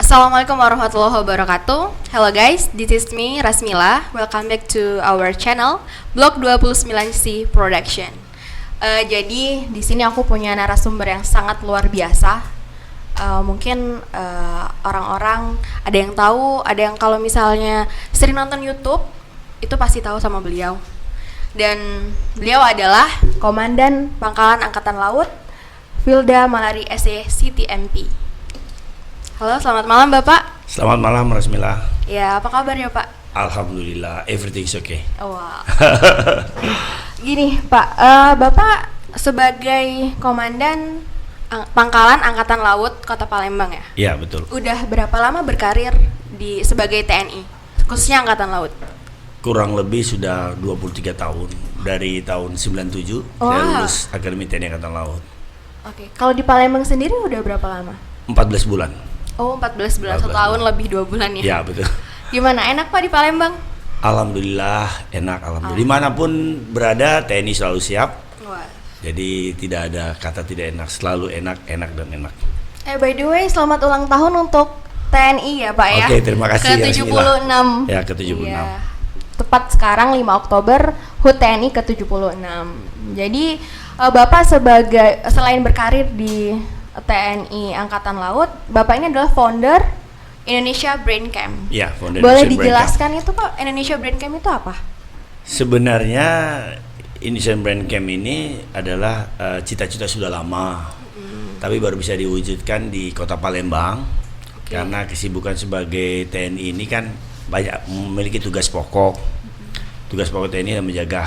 Assalamualaikum warahmatullahi wabarakatuh. Hello guys, this is me Rasmila. Welcome back to our channel Blog 29C Production. Jadi di sini aku punya narasumber yang sangat luar biasa. Mungkin orang-orang ada yang tahu, ada yang kalau misalnya sering nonton YouTube itu pasti tahu sama beliau. Dan beliau adalah Komandan Pangkalan Angkatan Laut Filda Malari SE CTMP. Halo, selamat malam Bapak. Selamat malam Rasmila. Ya, apa kabarnya Pak? Alhamdulillah, everything's okay. Wow. Gini Pak, Bapak sebagai Komandan Pangkalan Angkatan Laut Kota Palembang ya? Iya, betul. Udah berapa lama berkarir sebagai TNI, khususnya Angkatan Laut? Kurang lebih sudah 23 tahun. Dari tahun 97 saya lulus Akademi TNI Angkatan Laut. Oke, kalau di Palembang sendiri udah berapa lama? 14 bulan. Oh, 14 bulan, 1 tahun lebih 2 bulan ya? Iya, betul. Gimana, enak Pak di Palembang? Alhamdulillah, enak. Alhamdulillah. Dimanapun berada, TNI selalu siap. Wah. Jadi tidak ada kata tidak enak, selalu enak, enak dan enak. By the way, selamat ulang tahun untuk TNI ya Pak ya? Oke, terima kasih ya, ke-76. Ya, ke-76. Iya. Tepat sekarang 5 Oktober HUT TNI ke-76. Jadi Bapak selain berkarir di TNI Angkatan Laut, Bapak ini adalah founder Indonesia Brain Camp. Ya, founder Boleh Indonesia dijelaskan itu Pak, Indonesia Brain Camp itu apa? Sebenarnya Indonesia Brain Camp ini adalah cita-cita sudah lama, tapi baru bisa diwujudkan di Kota Palembang. Karena kesibukan sebagai TNI ini kan banyak memiliki tugas pokok. Tugas pokok TNI adalah menjaga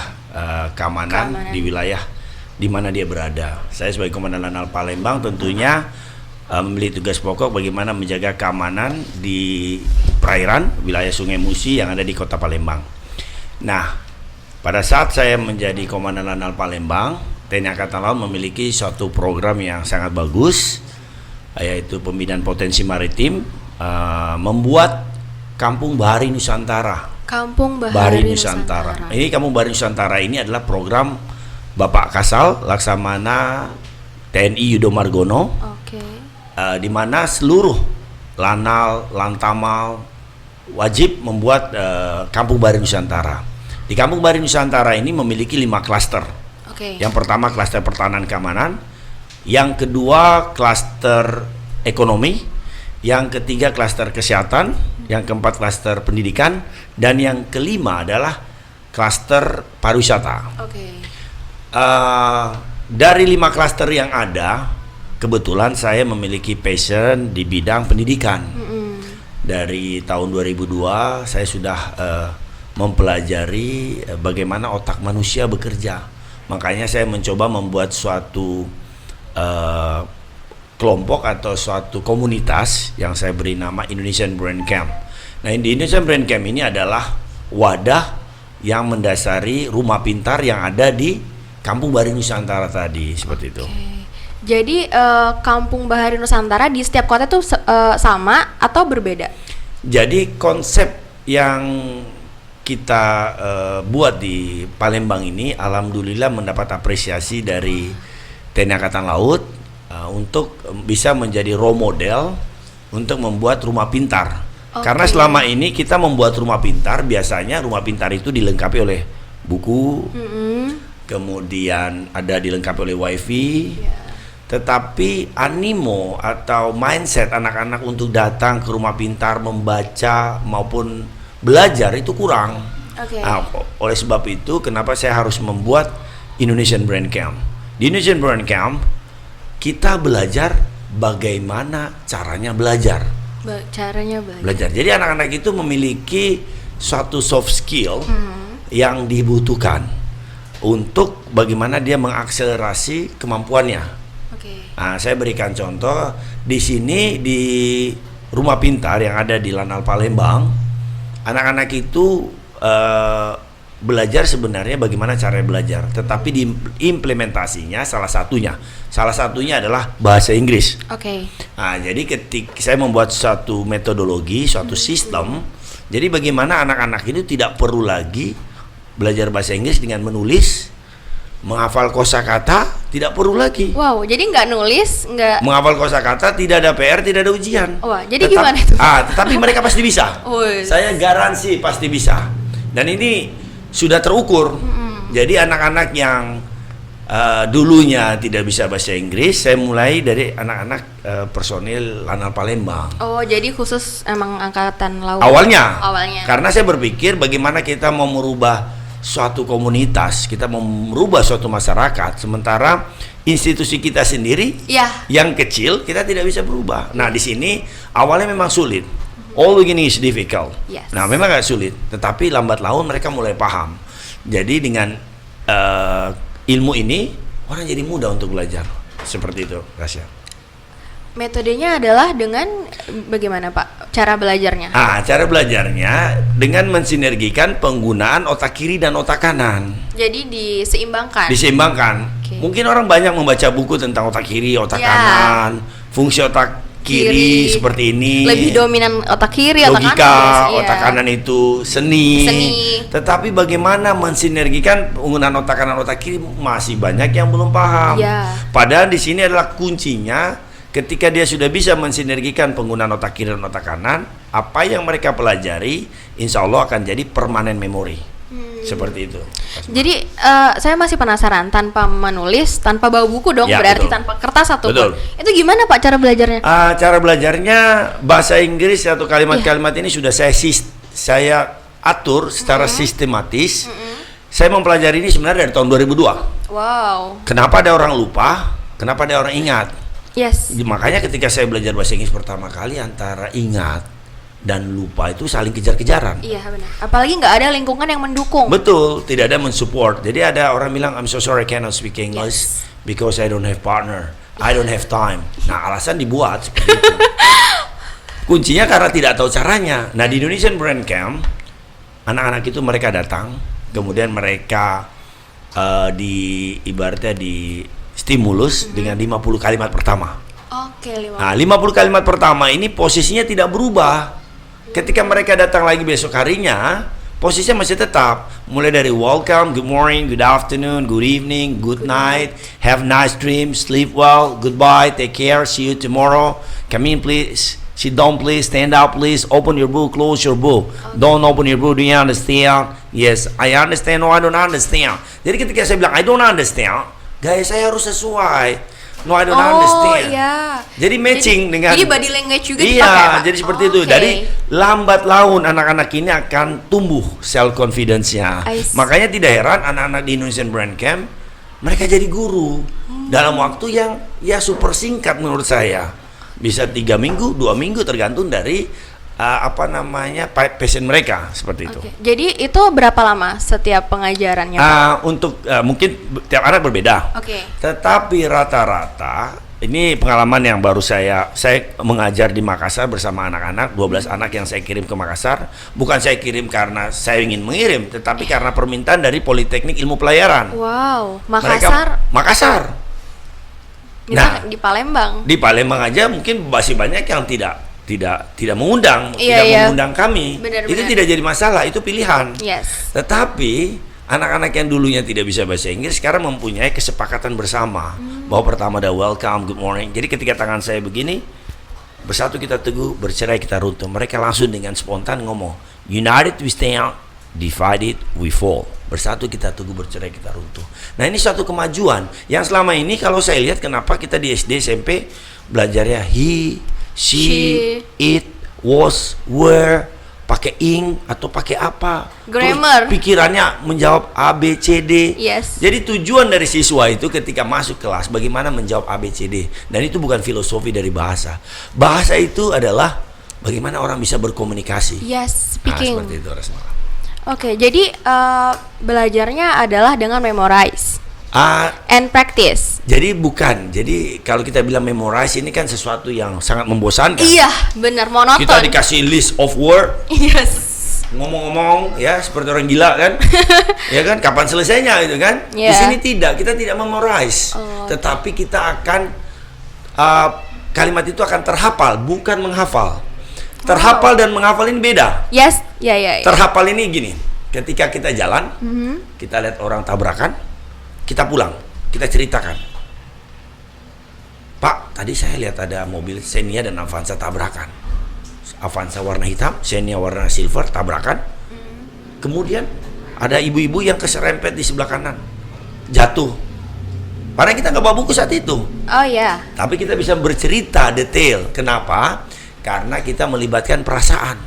keamanan di wilayah di mana dia berada. Saya sebagai Komandan Lanal Palembang tentunya memiliki tugas pokok bagaimana menjaga keamanan di perairan wilayah Sungai Musi yang ada di Kota Palembang. Nah, pada saat saya menjadi Komandan Lanal Palembang, TNI Angkatan Laut memiliki suatu program yang sangat bagus, yaitu pembinaan potensi maritim, membuat Kampung Bahari Nusantara. Kampung Bahari Nusantara. Ini Kampung Bahari Nusantara ini adalah program Bapak Kasal Laksamana TNI Yudo Margono, di mana seluruh Lanal, Lantamal wajib membuat Kampung Bahari Nusantara. Di Kampung Bahari Nusantara ini memiliki 5 klaster. Yang pertama klaster pertahanan keamanan, yang kedua klaster ekonomi, yang ketiga klaster kesehatan, yang keempat klaster pendidikan, dan yang kelima adalah klaster pariwisata. Dari 5 klaster yang ada, kebetulan saya memiliki passion di bidang pendidikan. Dari tahun 2002 saya sudah mempelajari bagaimana otak manusia bekerja. Makanya saya mencoba membuat suatu kelompok atau suatu komunitas yang saya beri nama Indonesian Brain Camp. Nah, di Indonesian Brain Camp ini adalah wadah yang mendasari rumah pintar yang ada di Kampung Bahari Nusantara tadi, seperti itu. Jadi Kampung Bahari Nusantara di setiap kota itu sama atau berbeda? Jadi konsep yang kita buat di Palembang ini, alhamdulillah mendapat apresiasi dari TNI Angkatan Laut untuk bisa menjadi role model untuk membuat rumah pintar. Karena selama ini kita membuat rumah pintar, biasanya rumah pintar itu dilengkapi oleh buku, kemudian ada dilengkapi oleh wifi, tetapi animo atau mindset anak-anak untuk datang ke rumah pintar membaca maupun belajar itu kurang. Nah, oleh sebab itu kenapa saya harus membuat Indonesian Brain Camp. Di Indonesian Brain Camp kita belajar bagaimana caranya belajar. Jadi anak-anak itu memiliki suatu soft skill yang dibutuhkan untuk bagaimana dia mengakselerasi kemampuannya. Nah, saya berikan contoh di sini di rumah pintar yang ada di Lanal Palembang, anak-anak itu belajar sebenarnya bagaimana cara belajar, tetapi di implementasinya salah satunya adalah bahasa Inggris. Nah, jadi ketika saya membuat suatu metodologi, suatu sistem, jadi bagaimana anak-anak itu tidak perlu lagi belajar bahasa Inggris dengan menulis menghafal kosakata tidak perlu lagi. Wow, jadi nggak nulis, nggak. Menghafal kosakata tidak ada PR, tidak ada ujian. Wah, jadi gimana itu? Tetapi mereka pasti bisa. Wih. Saya garansi pasti bisa. Dan ini sudah terukur. Jadi anak-anak yang dulunya tidak bisa bahasa Inggris, saya mulai dari anak-anak personil Lanal Palembang. Oh, jadi khusus emang angkatan laut. Awalnya. Karena saya berpikir bagaimana kita mau merubah suatu komunitas, kita mau merubah suatu masyarakat, sementara institusi kita sendiri yang kecil kita tidak bisa berubah. Nah, di sini awalnya memang sulit. All beginning is difficult. Nah, memang agak sulit, tetapi lambat laun mereka mulai paham. Jadi dengan ilmu ini orang jadi mudah untuk belajar. Seperti itu, Rasya. Metodenya adalah dengan bagaimana, Pak? Cara belajarnya? Cara belajarnya dengan mensinergikan penggunaan otak kiri dan otak kanan. Jadi diseimbangkan. Okay. Mungkin orang banyak membaca buku tentang otak kiri, otak kanan, fungsi otak kiri seperti ini. Lebih dominan otak kiri, logika, otak kanan itu seni. Tetapi bagaimana mensinergikan penggunaan otak kanan, otak kiri masih banyak yang belum paham. Padahal di sini adalah kuncinya. Ketika dia sudah bisa mensinergikan penggunaan otak kiri dan otak kanan, apa yang mereka pelajari, insya Allah akan jadi permanen memori. Seperti itu. Jadi saya masih penasaran, tanpa menulis, tanpa bawa buku dong, berarti tanpa kertas ataupun. Itu gimana, Pak, cara belajarnya? Cara belajarnya bahasa Inggris atau kalimat-kalimat ini sudah saya atur secara sistematis. Saya mempelajari ini sebenarnya dari tahun 2002. Wow. Kenapa ada orang lupa? Kenapa ada orang ingat? Makanya ketika saya belajar bahasa Inggris pertama kali, antara ingat dan lupa itu saling kejar-kejaran. Iya, benar. Apalagi nggak ada lingkungan yang mendukung. Betul, tidak ada mensupport. Jadi ada orang bilang, I'm so sorry I cannot speak English because I don't have partner, I don't have time. Nah, alasan dibuat seperti itu. Kuncinya karena tidak tahu caranya. Nah, di Indonesian Brand Camp, anak-anak itu mereka datang, kemudian mereka ibaratnya di stimulus dengan 50 kalimat pertama. Nah, 50 kalimat pertama ini posisinya tidak berubah. Ketika mereka datang lagi besok harinya, posisinya masih tetap. Mulai dari welcome, good morning, good afternoon, good evening, good night, have nice dreams, sleep well, goodbye, take care, see you tomorrow. Come in please, sit down please, stand up please, open your book, close your book. Don't open your book, do you understand? Yes, I understand, no I don't understand. Jadi ketika saya bilang I don't understand, guys, saya harus sesuai. No, I don't understand. Jadi matching dengan. Jadi body language juga dipakai, Pak? Jadi seperti itu. Dari lambat laun anak-anak ini akan tumbuh self confidence-nya. Makanya tidak heran anak-anak di Indonesian Brand Camp mereka jadi guru dalam waktu yang super singkat menurut saya. Bisa 3 minggu, 2 minggu tergantung dari passion mereka seperti itu. Jadi itu berapa lama setiap pengajarannya, Pak? Untuk mungkin tiap anak berbeda. Tetapi rata-rata ini pengalaman yang baru saya mengajar di Makassar bersama anak-anak, 12 anak yang saya kirim ke Makassar. Bukan saya kirim karena saya ingin mengirim, tetapi karena permintaan dari Politeknik Ilmu Pelayaran. Wow, Makassar. Nah, di Palembang. Di Palembang aja mungkin masih banyak yang tidak mengundang, mengundang kami. Itu tidak jadi masalah, itu pilihan. Tetapi anak-anak yang dulunya tidak bisa bahasa Inggris sekarang mempunyai kesepakatan bersama bahwa pertama ada welcome, good morning. Jadi ketika tangan saya begini, bersatu kita teguh, bercerai kita runtuh. Mereka langsung dengan spontan ngomong, united we stand, divided we fall. Bersatu kita teguh, bercerai kita runtuh. Nah, ini suatu kemajuan yang selama ini kalau saya lihat kenapa kita di SD SMP belajarnya he, she, it, was, were, pakai ing atau pakai apa? Grammar. Terus pikirannya menjawab A, B, C, D. Jadi tujuan dari siswa itu ketika masuk kelas bagaimana menjawab A, B, C, D. Dan itu bukan filosofi dari bahasa. Bahasa itu adalah bagaimana orang bisa berkomunikasi. Speaking. Seperti itu, Rasmala. Jadi belajarnya adalah dengan memorize. And practice. Jadi bukan. Jadi kalau kita bilang memorize ini kan sesuatu yang sangat membosankan. Iya, benar, monoton. Kita dikasih list of word. Ngomong-ngomong ya seperti orang gila kan. Ya kan, kapan selesainya itu kan? Di sini tidak, kita tidak memorize. Tetapi kita akan kalimat itu akan terhafal, bukan menghafal. Terhafal dan menghafal ini beda. Terhafal ini gini. Ketika kita jalan, kita lihat orang tabrakan, kita pulang, kita ceritakan. Pak, tadi saya lihat ada mobil Xenia dan Avanza tabrakan. Avanza warna hitam, Xenia warna silver tabrakan. Kemudian ada ibu-ibu yang keserempet di sebelah kanan, jatuh. Padahal kita nggak bawa buku saat itu. Oh ya. Tapi kita bisa bercerita detail. Kenapa? Karena kita melibatkan perasaan.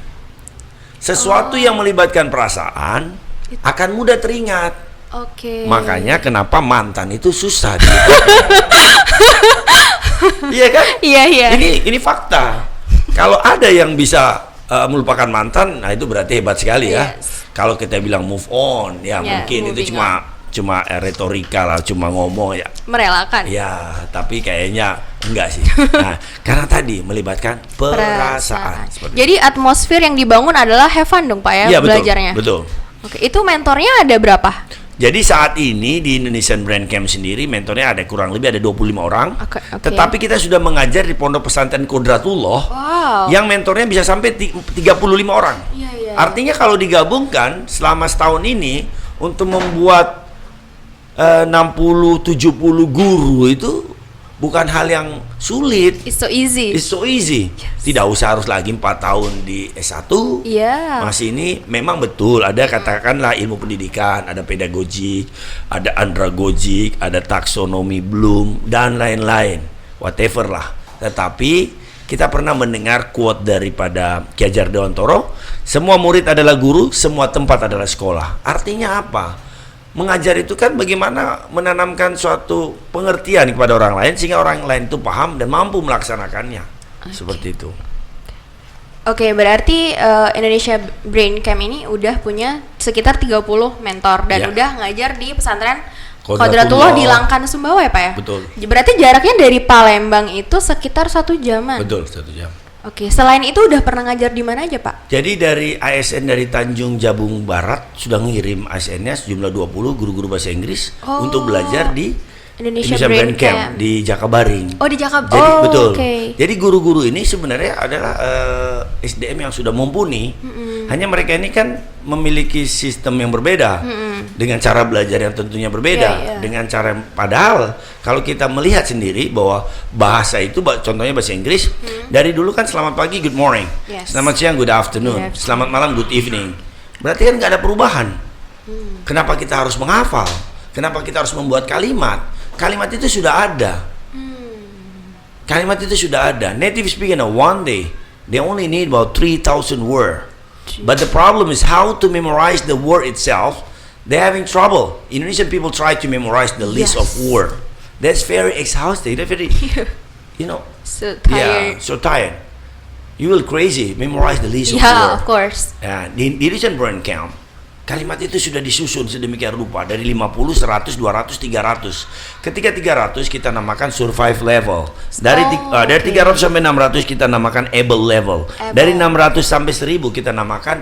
Sesuatu yang melibatkan perasaan akan mudah teringat. Oke. Makanya kenapa mantan itu susah iya kan? Iya. Ini fakta. Kalau ada yang bisa melupakan mantan, nah itu berarti hebat sekali ya. Yes. Kalau kita bilang move on, ya mungkin itu cuma retorika lah, cuma ngomong ya. Merelakan. Ya, tapi kayaknya enggak sih. Nah, karena tadi melibatkan perasaan. Jadi atmosfer yang dibangun adalah have fun dong Pak ya, Iya, belajarnya. Betul. Oke, itu mentornya ada berapa? Jadi saat ini di Indonesian Brand Camp sendiri mentornya ada kurang lebih ada 25 orang. Oke. Tetapi kita sudah mengajar di Pondok Pesantren Kodratullah. Wow. Yang mentornya bisa sampai 35 orang. Iya. Artinya kalau digabungkan selama setahun ini untuk membuat 60-70 guru itu bukan hal yang sulit. It's so easy. It's so easy. Tidak usah harus lagi 4 tahun di S1. Iya. Masih ini memang betul ada katakanlah ilmu pendidikan, ada pedagogik, ada andragogik, ada taksonomi Bloom dan lain-lain. Whatever lah. Tetapi kita pernah mendengar quote daripada Ki Hajar Dewantoro, semua murid adalah guru, semua tempat adalah sekolah. Artinya apa? Mengajar itu kan bagaimana menanamkan suatu pengertian kepada orang lain sehingga orang lain itu paham dan mampu melaksanakannya. Seperti itu. Oke, berarti Indonesia Brain Camp ini udah punya sekitar 30 mentor dan Ya. udah ngajar di pesantren Kodratullah Kodratullah di Langkan Sumbawa ya Pak ya? Betul. Berarti jaraknya dari Palembang itu sekitar 1 jaman. Betul, 1 jam. Oke, selain itu udah pernah ngajar di mana aja Pak? Jadi dari ASN dari Tanjung Jabung Barat sudah ngirim ASN-nya sejumlah 20 guru-guru bahasa Inggris untuk belajar di Indonesia Brand Brain Camp Camp di Jakabaring. Oh di Jakarta. Jadi Oh, betul. oke. Jadi guru-guru ini sebenarnya adalah SDM yang sudah mumpuni. Hanya mereka ini kan memiliki sistem yang berbeda dengan cara belajar yang tentunya berbeda. Iya. Dengan cara padahal kalau kita melihat sendiri bahwa bahasa itu contohnya bahasa Inggris dari dulu kan selamat pagi good morning, Yes. selamat siang good afternoon, Good afternoon. selamat malam good evening. Berarti kan nggak ada perubahan. Kenapa kita harus menghafal? Kenapa kita harus membuat kalimat? Kalimat itu sudah ada. Kalimat itu sudah ada. Native speaker one day they only need about 3,000 word. But the problem is how to memorize the word itself. They're having trouble. Indonesian people try to memorize the list of Yes. word. That's very exhausting. That's very, you know, So yeah, tired. so tired. You will crazy memorize the list of Yeah, word. of course. Ya, di Indonesian Brand Camp kalimat itu sudah disusun sedemikian rupa dari 50, 100, 200, 300. Ketika 300 kita namakan survive level. Dari 300 sampai 600 kita namakan able level. Dari 600 sampai 1000 kita namakan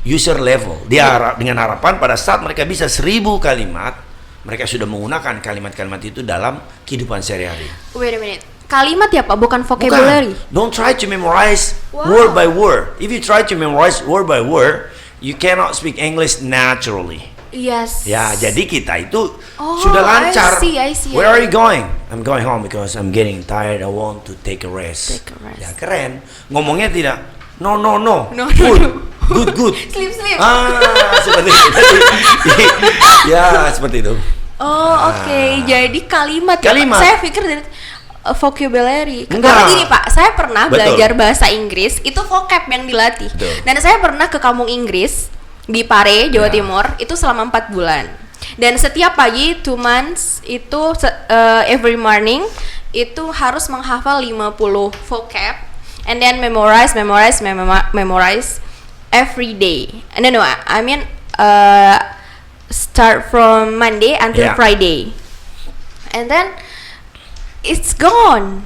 user level. Dengan harapan pada saat mereka bisa 1000 kalimat, mereka sudah menggunakan kalimat-kalimat itu dalam kehidupan sehari-hari. Wait a minute. Kalimat ya Pak, bukan vocabulary. Bukan. Don't try to memorize Wow. word by word. If you try to memorize word by word, you cannot speak English naturally. Yes. Ya, jadi kita itu Oh, sudah lancar. I see. Where are you going? I'm going home because I'm getting tired. I want to take a rest. Take a rest. Ya, keren. Ngomongnya tidak. No. No. Good. Sleep. Seperti itu. Ya, seperti itu. Oh, oke. Jadi kalimat. ya, Pak. Kalimat. Saya pikir dari vocabulary. Enggak. Karena gini Pak, saya pernah Betul. belajar bahasa Inggris, itu vocab yang dilatih. Betul. Dan saya pernah ke kampung Inggris di Pare, Jawa Ya. Timur, itu selama 4 bulan. Dan setiap pagi 2 months itu every morning itu harus menghafal 50 vocab and then memorize every day. No, I mean start from Monday until Yeah. Friday. And then it's gone.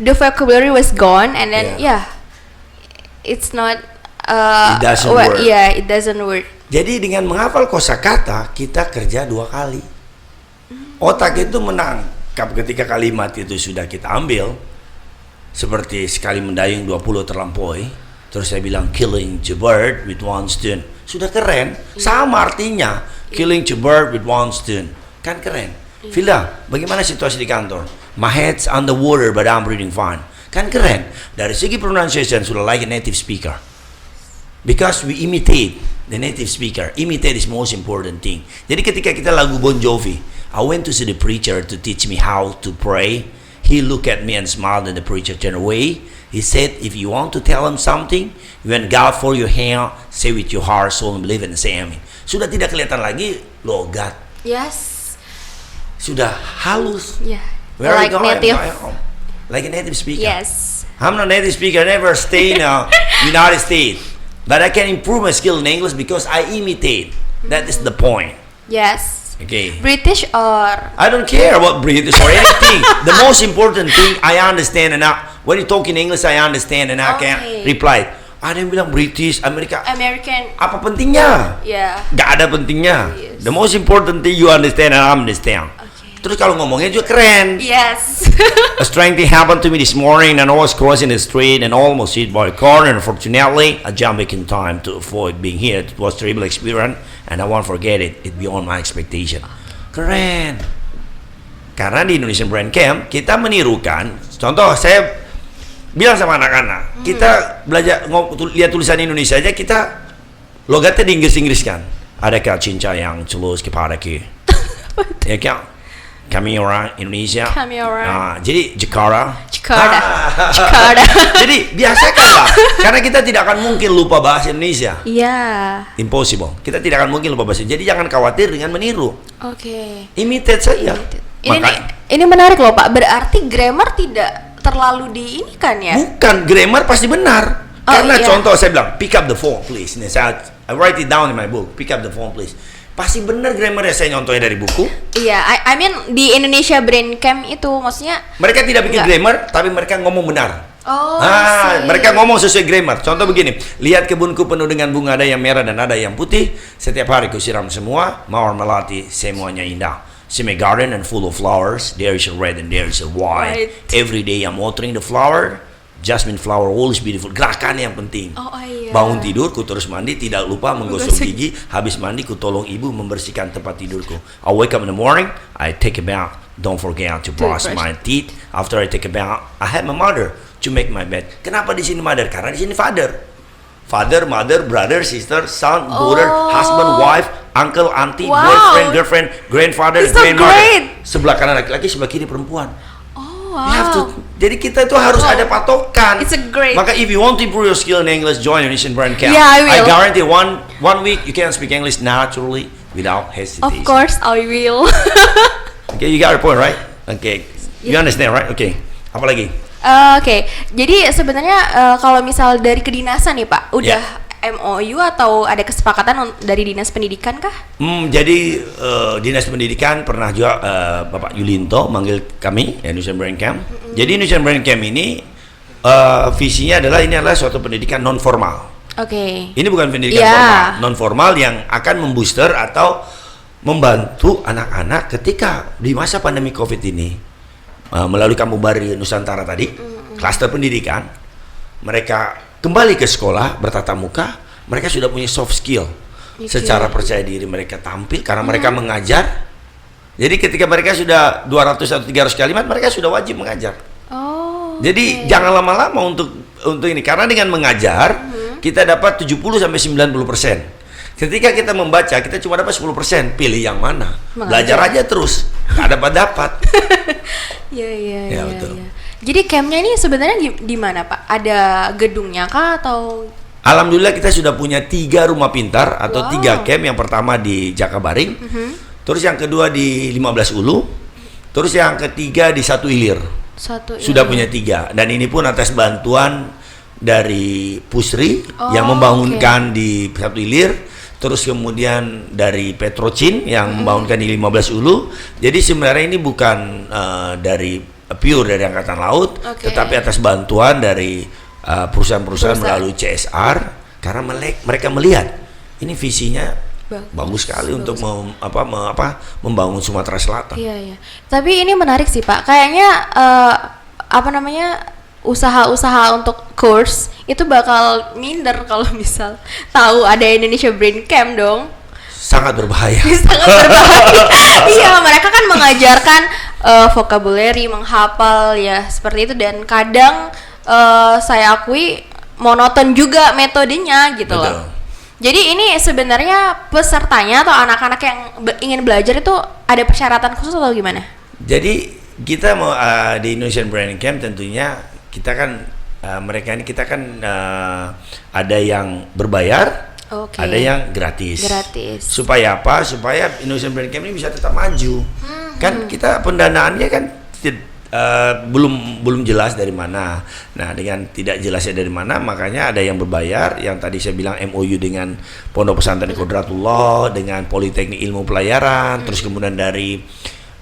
The vocabulary was gone, and then it's not. It doesn't work. Yeah, it doesn't work. Jadi dengan menghafal kosakata kita kerja 2 kali. Otak itu menangkap ketika kalimat itu sudah kita ambil. Seperti sekali mendayung 20 terlampaui. Terus saya bilang killing two bird with one stone. Sudah keren. Sama artinya killing two bird with one stone. Kan keren. Vilda, bagaimana situasi di kantor? My head's underwater but I'm breathing fine. Kan keren. Dari segi pronunciation sudah like a native speaker. Because we imitate the native speaker. Imitate is most important thing. Jadi ketika kita lagu Bon Jovi, I went to see the preacher to teach me how to pray. He looked at me and smiled, and the preacher turned away. He said, if you want to tell him something, when God for your hand, say with your heart, soul, and believe, and say amen. Sudah tidak kelihatan lagi logat. Yes. Sudah halus. Yeah. Where are Like you going? native. Like a native speaker. Yes. I'm not a native speaker. I never stay in United States. But I can improve my skill in English because I imitate. That is the point. Yes. Okay. British or I don't care about British or anything. The most important thing I understand, and when you talk in English I understand and I can Okay. reply. Ada yang bilang British, Amerika. American. Apa pentingnya? Yeah. Gak ada pentingnya. Yes. The most important thing you understand and I understand. Okay. Terus kalau ngomongnya juga keren. Yes. A strange thing happened to me this morning and I was crossing the street and almost hit by a car, and unfortunately I jumped back in time to avoid being hit. It was a terrible experience and I won't forget it. It beyond my expectation. Keren. Karena di Indonesian Brand Camp kita menirukan. Contoh saya bilang sama anak-anak, kita belajar lihat tulisan Indonesia aja, kita logatnya di Inggris-Inggriskan. Adakah cinta yang tulus kepadaku? Ya kan? Kami orang Indonesia. Kami orang. Nah, jadi Jakarta. Jakarta. Ah. Jakarta. Jadi biasakanlah, karena kita tidak akan mungkin lupa bahasa Indonesia. Iya. Impossible. Kita tidak akan mungkin lupa bahasa. Jadi jangan khawatir dengan meniru. Oke. Imitate saja. Ini menarik loh Pak. Berarti grammar tidak terlalu diinikan ya? Bukan, grammar pasti benar. Oh, Karena iya. contoh saya bilang, pick up the phone please. Nih, I write it down in my book. Pick up the phone please. Pasti benar grammarnya, saya nyontohnya dari buku. Iya, I mean di Indonesia Brain Camp itu maksudnya. Mereka tidak bikin Enggak. grammar, tapi mereka ngomong benar. Oh, I see. Mereka ngomong sesuai grammar. Contoh begini, lihat kebunku penuh dengan bunga, ada yang merah dan ada yang putih. Setiap hari ku siram semua, mawar melati, semuanya indah. See my garden and full of flowers. There is a red and there is a white. White. Every day I'm watering the flower. Jasmine flower always beautiful. Gerakan yang penting. Oh iya. Bangun tidur, ku terus mandi, tidak lupa menggosok Menggosok. gigi. Habis mandi, ku tolong ibu membersihkan tempat tidurku. I wake up in the morning, I take a bath. Don't forget to brush my teeth. After I take a bath, I help my mother to make my bed. Kenapa di sini mother? Karena di sini father. Father, mother, brother, sister, son, daughter, husband, wife, uncle, auntie, Wow. boyfriend, girlfriend, grandfather, It's so grandmother. great. Sebelah kanan laki-laki, sebelah kiri perempuan. Oh You have to, wow. jadi kita itu harus ada patokan. It's a great. Maka if you want to improve your skill in English, join Indonesian Brand Camp. Yeah, I will. guarantee one week you can speak English naturally without hesitation. Of course I will. Okay, you got your point, right? Okay, you understand, right? Okay, apa lagi? Oke, jadi sebenarnya kalau misal dari kedinasan nih Pak, udah MOU atau ada kesepakatan dari dinas pendidikan kah? Jadi dinas pendidikan pernah juga Bapak Yulinto manggil kami Indonesian Brand Camp. Jadi Indonesian Brand Camp ini visinya adalah ini adalah suatu pendidikan non formal. Oke. Ini bukan pendidikan formal, non formal yang akan membooster atau membantu anak-anak ketika di masa pandemi COVID ini melalui Kampung Bari Nusantara tadi, klaster pendidikan, mereka kembali ke sekolah bertatap muka, mereka sudah punya soft skill, secara percaya diri mereka tampil karena mereka mengajar. Jadi ketika mereka sudah 200 atau 300 kalimat, mereka sudah wajib mengajar. Oh. Jadi jangan lama-lama untuk ini, karena dengan mengajar kita dapat 70 sampai 90%. Ketika kita membaca, kita cuma dapat 10%. Pilih yang mana? Belajar aja terus. Nggak dapat. Iya, betul. iya. Jadi campnya ini sebenarnya di mana Pak? Ada gedungnya kah atau? Alhamdulillah kita sudah punya 3 rumah pintar atau Wow. 3 camp. Yang pertama di Jakabaring, terus yang kedua di 15 Ulu, terus yang ketiga di Satu Ilir. Sudah punya 3, dan ini pun atas bantuan dari Pusri yang membangunkan di Satu Ilir, terus kemudian dari Petrocin yang membangunkan di 15 Ulu. Jadi sebenarnya ini bukan dari pure dari Angkatan Laut, tetapi atas bantuan dari perusahaan-perusahaan melalui CSR, karena mereka melihat ini visinya bagus sekali untuk membangun Sumatera Selatan. Iya. Tapi ini menarik sih Pak. Kayaknya usaha-usaha untuk course itu bakal minder kalau misal tahu ada Indonesia Brain Camp dong. sangat berbahaya. Sangat berbahaya. Iya, mereka kan mengajarkan vocabulary, menghafal ya seperti itu, dan kadang saya akui monoton juga metodenya gitu Betul. loh. Jadi ini sebenarnya pesertanya atau anak-anak yang ingin belajar itu ada persyaratan khusus atau gimana? Jadi kita mau di Indonesian Brand Camp tentunya kita kan mereka ini kita kan ada yang berbayar, Oke. ada yang gratis. Gratis. Supaya apa? Supaya Indonesian Brand Camp ini bisa tetap maju. Kan kita pendanaannya kan belum jelas dari mana. Nah, dengan tidak jelasnya dari mana, makanya ada yang berbayar, yang tadi saya bilang MOU dengan Pondok Pesantren Qudratullah, dengan Politeknik Ilmu Pelayaran, terus kemudian dari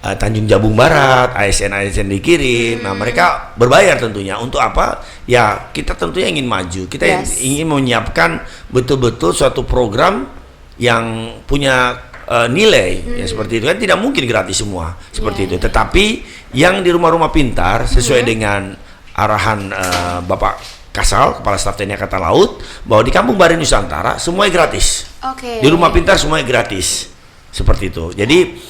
Tanjung Jabung Barat, ASN dikirim. Nah, mereka berbayar tentunya untuk apa? Ya, kita tentunya ingin maju. Kita ingin menyiapkan betul-betul suatu program yang punya nilai ya seperti itu, kan tidak mungkin gratis semua seperti itu. Tetapi yang di rumah-rumah pintar sesuai dengan arahan Bapak Kasal, Kepala Staf TNI Angkatan Laut, bahwa di Kampung Bari Nusantara semuanya gratis. Di rumah pintar semuanya gratis seperti itu. Jadi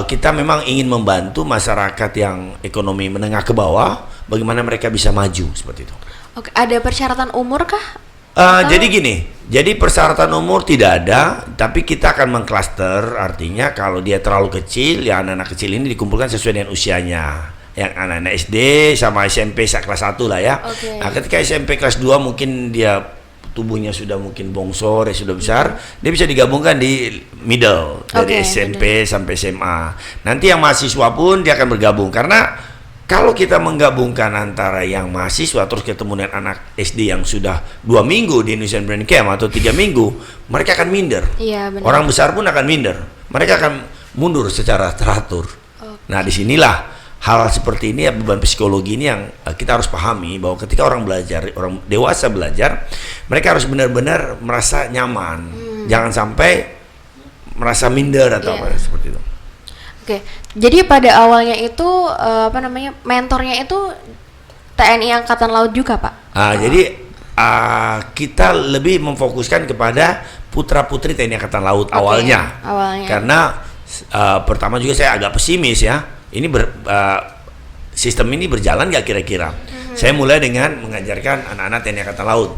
kita memang ingin membantu masyarakat yang ekonomi menengah ke bawah, bagaimana mereka bisa maju seperti itu. Oke, ada persyaratan umur kah? Jadi gini, jadi persyaratan umur tidak ada, tapi kita akan mengklaster, artinya kalau dia terlalu kecil, ya anak-anak kecil ini dikumpulkan sesuai dengan usianya. Yang anak-anak SD sama SMP kelas 1 lah ya. Nah, ketika SMP kelas 2 mungkin dia tubuhnya sudah mungkin bongsor, ya sudah besar, dia bisa digabungkan di middle, dari SMP sampai SMA. Nanti yang mahasiswa pun dia akan bergabung, karena kalau kita menggabungkan antara yang mahasiswa terus ketemu dengan anak SD yang sudah 2 minggu di Indonesian Brand Camp atau 3 minggu, mereka akan minder. Iya, benar. Orang besar pun akan minder. Mereka akan mundur secara teratur. Nah, disinilah hal seperti ini ya, beban psikologi ini yang kita harus pahami, bahwa ketika orang belajar, orang dewasa belajar, mereka harus benar-benar merasa nyaman. Jangan sampai merasa minder atau apa seperti itu. Oke, jadi pada awalnya itu mentornya itu TNI Angkatan Laut juga, Pak? Jadi kita lebih memfokuskan kepada putra-putri TNI Angkatan Laut awalnya. Karena pertama juga saya agak pesimis ya. Ini sistem ini berjalan nggak kira-kira? Saya mulai dengan mengajarkan anak-anak TNI Angkatan Laut.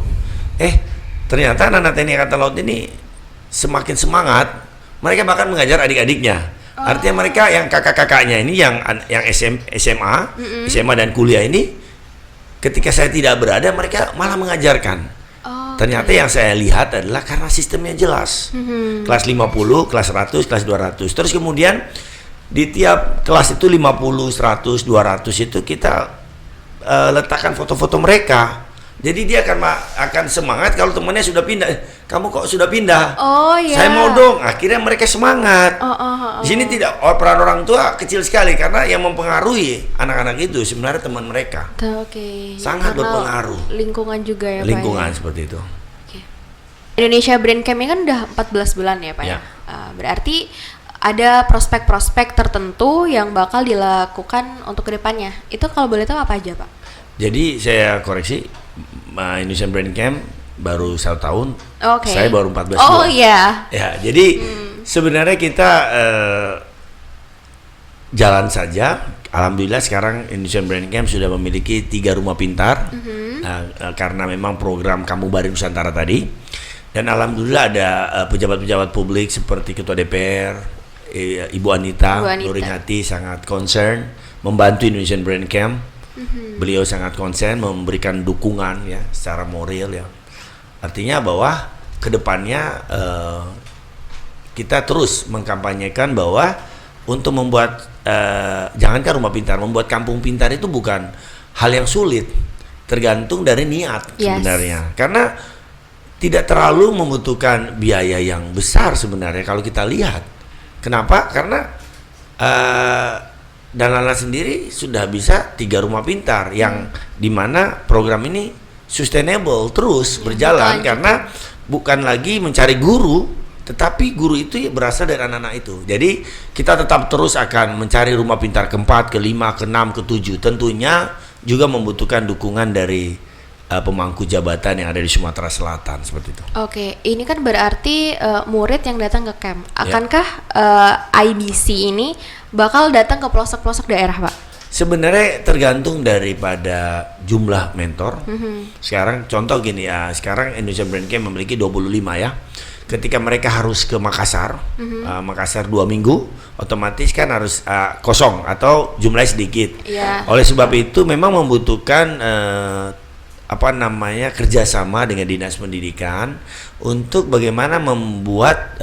Ternyata anak-anak TNI Angkatan Laut ini semakin semangat. Mereka bahkan mengajar adik-adiknya. Artinya mereka yang kakak-kakaknya ini yang SMA dan kuliah ini, ketika saya tidak berada, mereka malah mengajarkan. Ternyata yang saya lihat adalah karena sistemnya jelas. Kelas 50, kelas 100, kelas 200. Terus kemudian di tiap kelas itu 50, 100, 200 itu kita letakkan foto-foto mereka. Jadi dia akan semangat kalau temannya sudah pindah. Kamu kok sudah pindah? Saya mau dong. Akhirnya mereka semangat. Di sini tidak peran orang tua kecil sekali, karena yang mempengaruhi anak-anak itu sebenarnya teman mereka. Sangat berpengaruh. Lingkungan juga ya, lingkungan Pak. Ya? Seperti itu. Indonesia Brand Camp ini kan udah 14 bulan ya, Pak Ya. Berarti ada prospek-prospek tertentu yang bakal dilakukan untuk kedepannya. Itu kalau boleh tahu apa aja, Pak? Jadi saya koreksi, Indonesian Brand Camp baru 1 tahun, saya baru 14 bulan. Ya, jadi sebenarnya kita jalan saja. Alhamdulillah sekarang Indonesian Brand Camp sudah memiliki 3 rumah pintar, karena memang program Kampung Bari Nusantara tadi. Dan alhamdulillah ada pejabat-pejabat publik seperti Ketua DPR, Ibu Anita Nuringhati sangat concern membantu Indonesian Brand Camp. Beliau sangat konsen memberikan dukungan ya secara moral ya. Artinya bahwa kedepannya kita terus mengkampanyekan bahwa untuk membuat jangankan rumah pintar, membuat kampung pintar itu bukan hal yang sulit, tergantung dari niat sebenarnya. Karena tidak terlalu membutuhkan biaya yang besar sebenarnya kalau kita lihat. Kenapa? Karena Danlana sendiri sudah bisa 3 rumah pintar yang dimana program ini sustainable terus berjalan, karena bukan lagi mencari guru, tetapi guru itu berasal dari anak-anak itu. Jadi kita tetap terus akan mencari rumah pintar ke-4, ke-5, ke-6, ke-7. Tentunya juga membutuhkan dukungan dari pemangku jabatan yang ada di Sumatera Selatan seperti itu. Oke, ini kan berarti murid yang datang ke camp. Ya. Akankah IBC ini bakal datang ke pelosok-pelosok daerah, Pak? Sebenarnya tergantung daripada jumlah mentor. Sekarang contoh gini ya, sekarang Indonesian Brain Camp memiliki 25 ya. Ketika mereka harus ke Makassar, Makassar 2 minggu, otomatis kan harus kosong atau jumlahnya sedikit. Iya. Oleh sebab itu memang membutuhkan kerjasama dengan dinas pendidikan untuk bagaimana membuat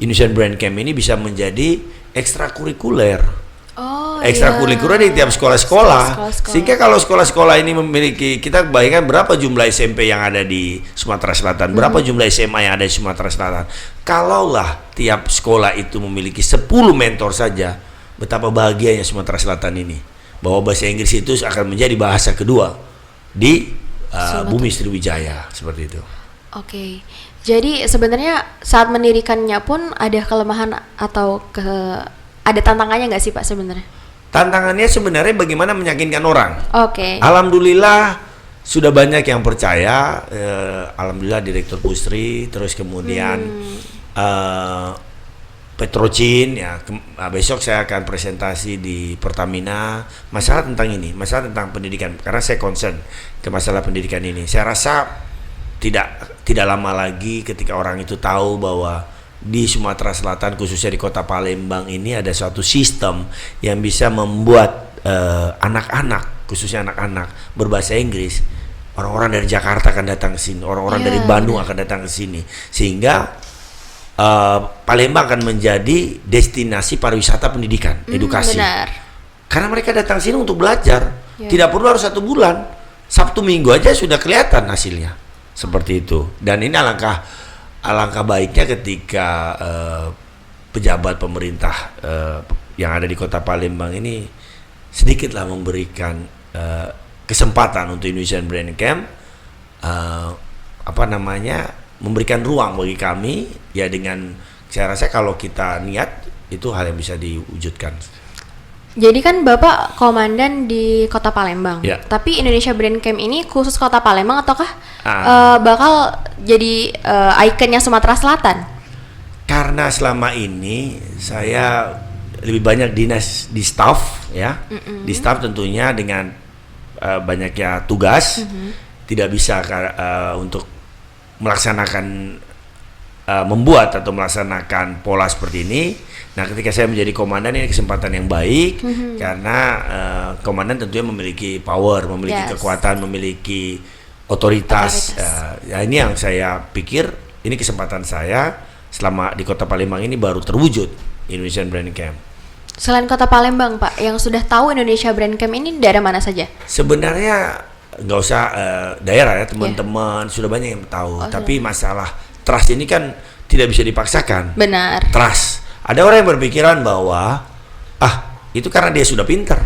Indonesian Brain Camp ini bisa menjadi ekstrakurikuler. Oh, Ekstrakurikuler di tiap sekolah-sekolah. Sehingga kalau sekolah-sekolah ini memiliki, kita bayangkan berapa jumlah SMP yang ada di Sumatera Selatan, berapa jumlah SMA yang ada di Sumatera Selatan. Kalaulah tiap sekolah itu memiliki 10 mentor saja, betapa bahagianya Sumatera Selatan ini. Bahwa bahasa Inggris itu akan menjadi bahasa kedua di bumi Sriwijaya, seperti itu. Oke. Jadi sebenarnya saat mendirikannya pun ada kelemahan atau ada tantangannya nggak sih Pak sebenarnya? Tantangannya sebenarnya bagaimana meyakinkan orang. Oke. Alhamdulillah sudah banyak yang percaya. Alhamdulillah Direktur Pusri, terus kemudian Petrocin ya. Besok saya akan presentasi di Pertamina masalah tentang ini, masalah tentang pendidikan. Karena saya concern ke masalah pendidikan ini. Saya rasa tidak lama lagi ketika orang itu tahu bahwa di Sumatera Selatan khususnya di Kota Palembang ini ada suatu sistem yang bisa membuat anak-anak, khususnya anak-anak berbahasa Inggris. Orang-orang dari Jakarta akan datang ke sini, orang-orang dari Bandung akan datang ke sini, sehingga Palembang akan menjadi destinasi pariwisata pendidikan, edukasi. Benar. Karena mereka datang sini untuk belajar, tidak perlu harus 1 bulan, Sabtu Minggu aja sudah kelihatan hasilnya, seperti itu. Dan ini alangkah baiknya ketika pejabat pemerintah yang ada di Kota Palembang ini sedikitlah memberikan kesempatan untuk Indonesian Brain Camp, memberikan ruang bagi kami ya. Dengan saya rasa kalau kita niat itu hal yang bisa diwujudkan. Jadi kan Bapak komandan di Kota Palembang, tapi Indonesia Brain Camp ini khusus Kota Palembang ataukah bakal jadi ikonnya Sumatera Selatan? Karena selama ini saya lebih banyak dinas di staff ya, di staff tentunya dengan banyaknya tugas, tidak bisa untuk melaksanakan membuat atau melaksanakan pola seperti ini. Nah, ketika saya menjadi komandan ini kesempatan yang baik karena komandan tentunya memiliki power, memiliki kekuatan, memiliki otoritas. Ya ini yang saya pikir ini kesempatan saya selama di Kota Palembang ini baru terwujud Indonesian Brain Camp. Selain Kota Palembang Pak, yang sudah tahu Indonesia Brain Camp ini daerah mana saja? Sebenarnya nggak usah daerah ya, teman-teman sudah banyak yang tahu. Tapi masalah trust ini kan tidak bisa dipaksakan. Benar. Trust. Ada orang yang berpikiran bahwa itu karena dia sudah pintar.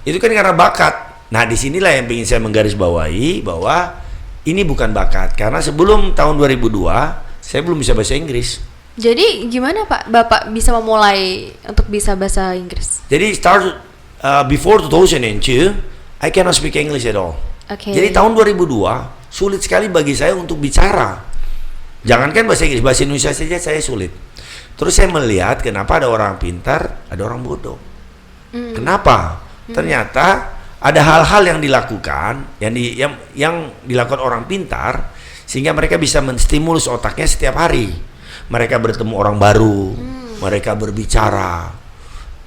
Itu kan karena bakat. Nah, disinilah yang ingin saya menggarisbawahi bahwa ini bukan bakat. Karena sebelum tahun 2002 saya belum bisa bahasa Inggris. Jadi gimana Pak Bapak bisa memulai untuk bisa bahasa Inggris? Jadi before 2002 I cannot speak English at all. Jadi tahun 2002 sulit sekali bagi saya untuk bicara. Jangankan bahasa Inggris, bahasa Indonesia saja saya sulit. Terus saya melihat kenapa ada orang pintar, ada orang bodoh. Kenapa? Ternyata ada hal-hal yang dilakukan, yang dilakukan orang pintar, sehingga mereka bisa menstimulus otaknya setiap hari. Mereka bertemu orang baru, mereka berbicara.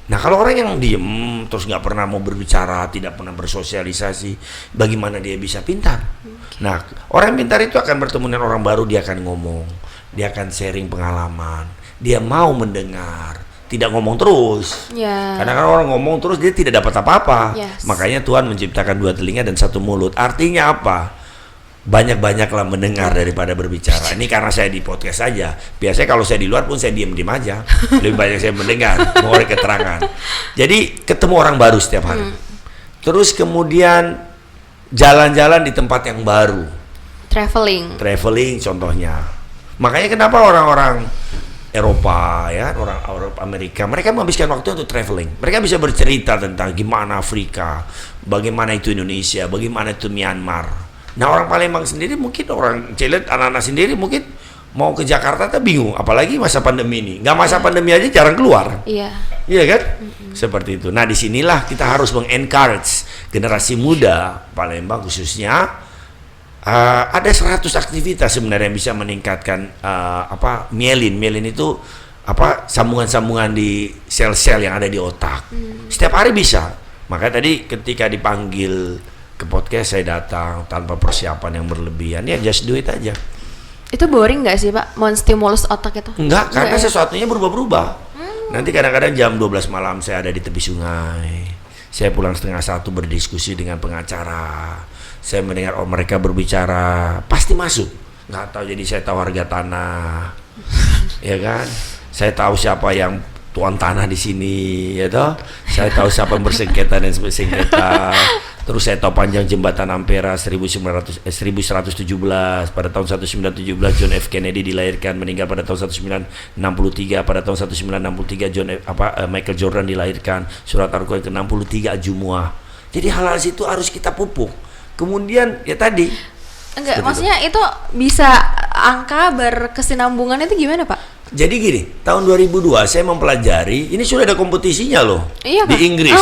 Nah, kalau orang yang diem terus nggak pernah mau berbicara, tidak pernah bersosialisasi, bagaimana dia bisa pintar? Nah, orang yang pintar itu akan bertemu dengan orang baru, dia akan ngomong, dia akan sharing pengalaman, dia mau mendengar, tidak ngomong terus. Karena kan orang ngomong terus dia tidak dapat apa-apa. Makanya Tuhan menciptakan 2 telinga dan 1 mulut. Artinya apa? Banyak-banyaklah mendengar daripada berbicara. Ini karena saya di podcast saja. Biasanya kalau saya di luar pun saya diam-diam aja. Lebih banyak saya mendengar, mengoreksi keterangan. Jadi ketemu orang baru setiap hari. Terus kemudian jalan-jalan di tempat yang baru. Traveling contohnya. Makanya kenapa orang-orang Eropa, ya, orang Amerika, mereka menghabiskan waktu untuk traveling. Mereka bisa bercerita tentang gimana Afrika, bagaimana itu Indonesia, bagaimana itu Myanmar. Nah, orang Palembang sendiri mungkin, orang Cilet, anak-anak sendiri mungkin mau ke Jakarta tuh bingung, apalagi masa pandemi ini. Nggak masa pandemi aja jarang keluar. Iya. Iya kan? Seperti itu. Nah, disinilah kita harus meng-encourage generasi muda Palembang khususnya. Ada 100 aktivitas sebenarnya yang bisa meningkatkan myelin. Myelin itu sambungan-sambungan di sel-sel yang ada di otak. Setiap hari bisa. Makanya tadi ketika dipanggil ke podcast saya datang tanpa persiapan yang berlebihan. Ya just do it aja. Itu boring nggak sih Pak, menstimulus otak itu? Enggak, karena ya? sesuatunya berubah-berubah. Nanti kadang-kadang jam 12 malam saya ada di tepi sungai. Saya pulang 12:30 berdiskusi dengan pengacara. Saya mendengar mereka berbicara, pasti masuk. Nggak tahu, jadi saya tahu harga tanah, ya kan? Saya tahu siapa yang tuan tanah di sini, ya toh. Saya tahu siapa yang bersengketa dan bersengketa. Terus saya tahu panjang jembatan Ampera 1117 pada tahun 1917 John F Kennedy dilahirkan, meninggal pada tahun 1963. Pada tahun 1963 Michael Jordan dilahirkan, surat Al-Quran ke-63 Al-Jumuah. Jadi hal-hal itu harus kita pupuk. Kemudian ya tadi enggak, maksudnya itu bisa angka berkesinambungan itu gimana Pak? Jadi gini, tahun 2002 saya mempelajari, ini sudah ada kompetisinya loh. Iya, di Pak. Inggris.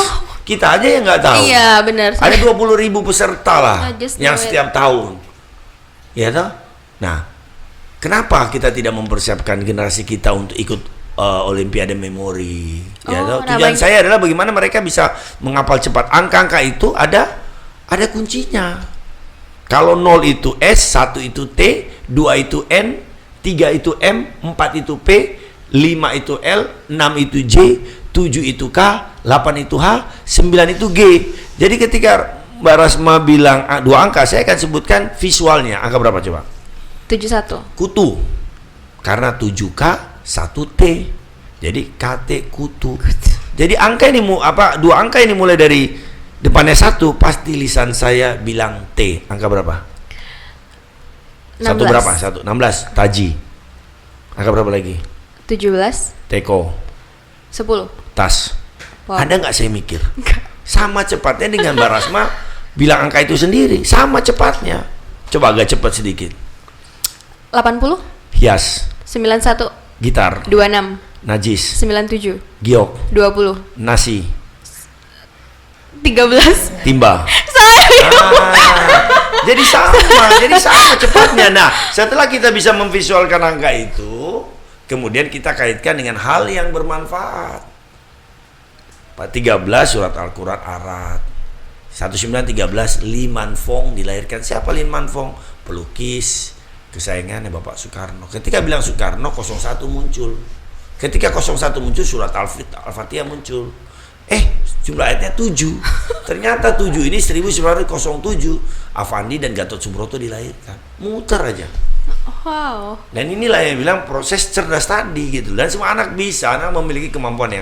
Kita aja yang nggak tahu. Iya, benar. Ada 20.000 peserta lah yang do it. setiap tahun. Ya toh? Nah, kenapa kita tidak mempersiapkan generasi kita untuk ikut Olimpiade Memori? Ya toh? Tujuan saya adalah bagaimana mereka bisa menghafal cepat. Angka-angka itu ada kuncinya. Kalau 0 itu S, 1 itu T, 2 itu N, 3 itu M, 4 itu P, 5 itu L, 6 itu J, 7 itu K, 8 itu H, 9 itu G. Jadi ketika Mbak Rasma bilang 2 angka, saya akan sebutkan visualnya. Angka berapa coba? 71. Kutu. Karena 7K, 1T. Jadi KT kutu. Jadi angka ini 2 angka ini mulai dari depannya 1, pasti lisan saya bilang T. Angka berapa? 16. 1 berapa? 1, 16. Taji. Angka berapa lagi? 17. Teko. 10. Tas. Wow. Ada nggak saya mikir? Sama cepatnya dengan Mbak Rasma bilang angka itu sendiri. Sama cepatnya. Coba agak cepat sedikit. 80. Hias. 91. Gitar. 26. Najis. 97. Giok. 20. Nasi. 13. Timba. Saya. Jadi sama cepatnya. Nah, setelah kita bisa memvisualkan angka itu, kemudian kita kaitkan dengan hal yang bermanfaat. 13 surat Al-Quran Arat. 1913 Lee Man Fong dilahirkan. Siapa Lee Man Fong? Pelukis kesayangannya Bapak Soekarno. Ketika bilang Soekarno, 01 muncul. Ketika 01 muncul, surat Al-Fatihah muncul. Jumlah ayatnya 7. Ternyata 7 ini 1907 Avandi dan Gatot Subroto dilahirkan. Muter aja. Wow. Dan inilah yang bilang proses cerdas tadi gitu. Dan semua anak memiliki kemampuan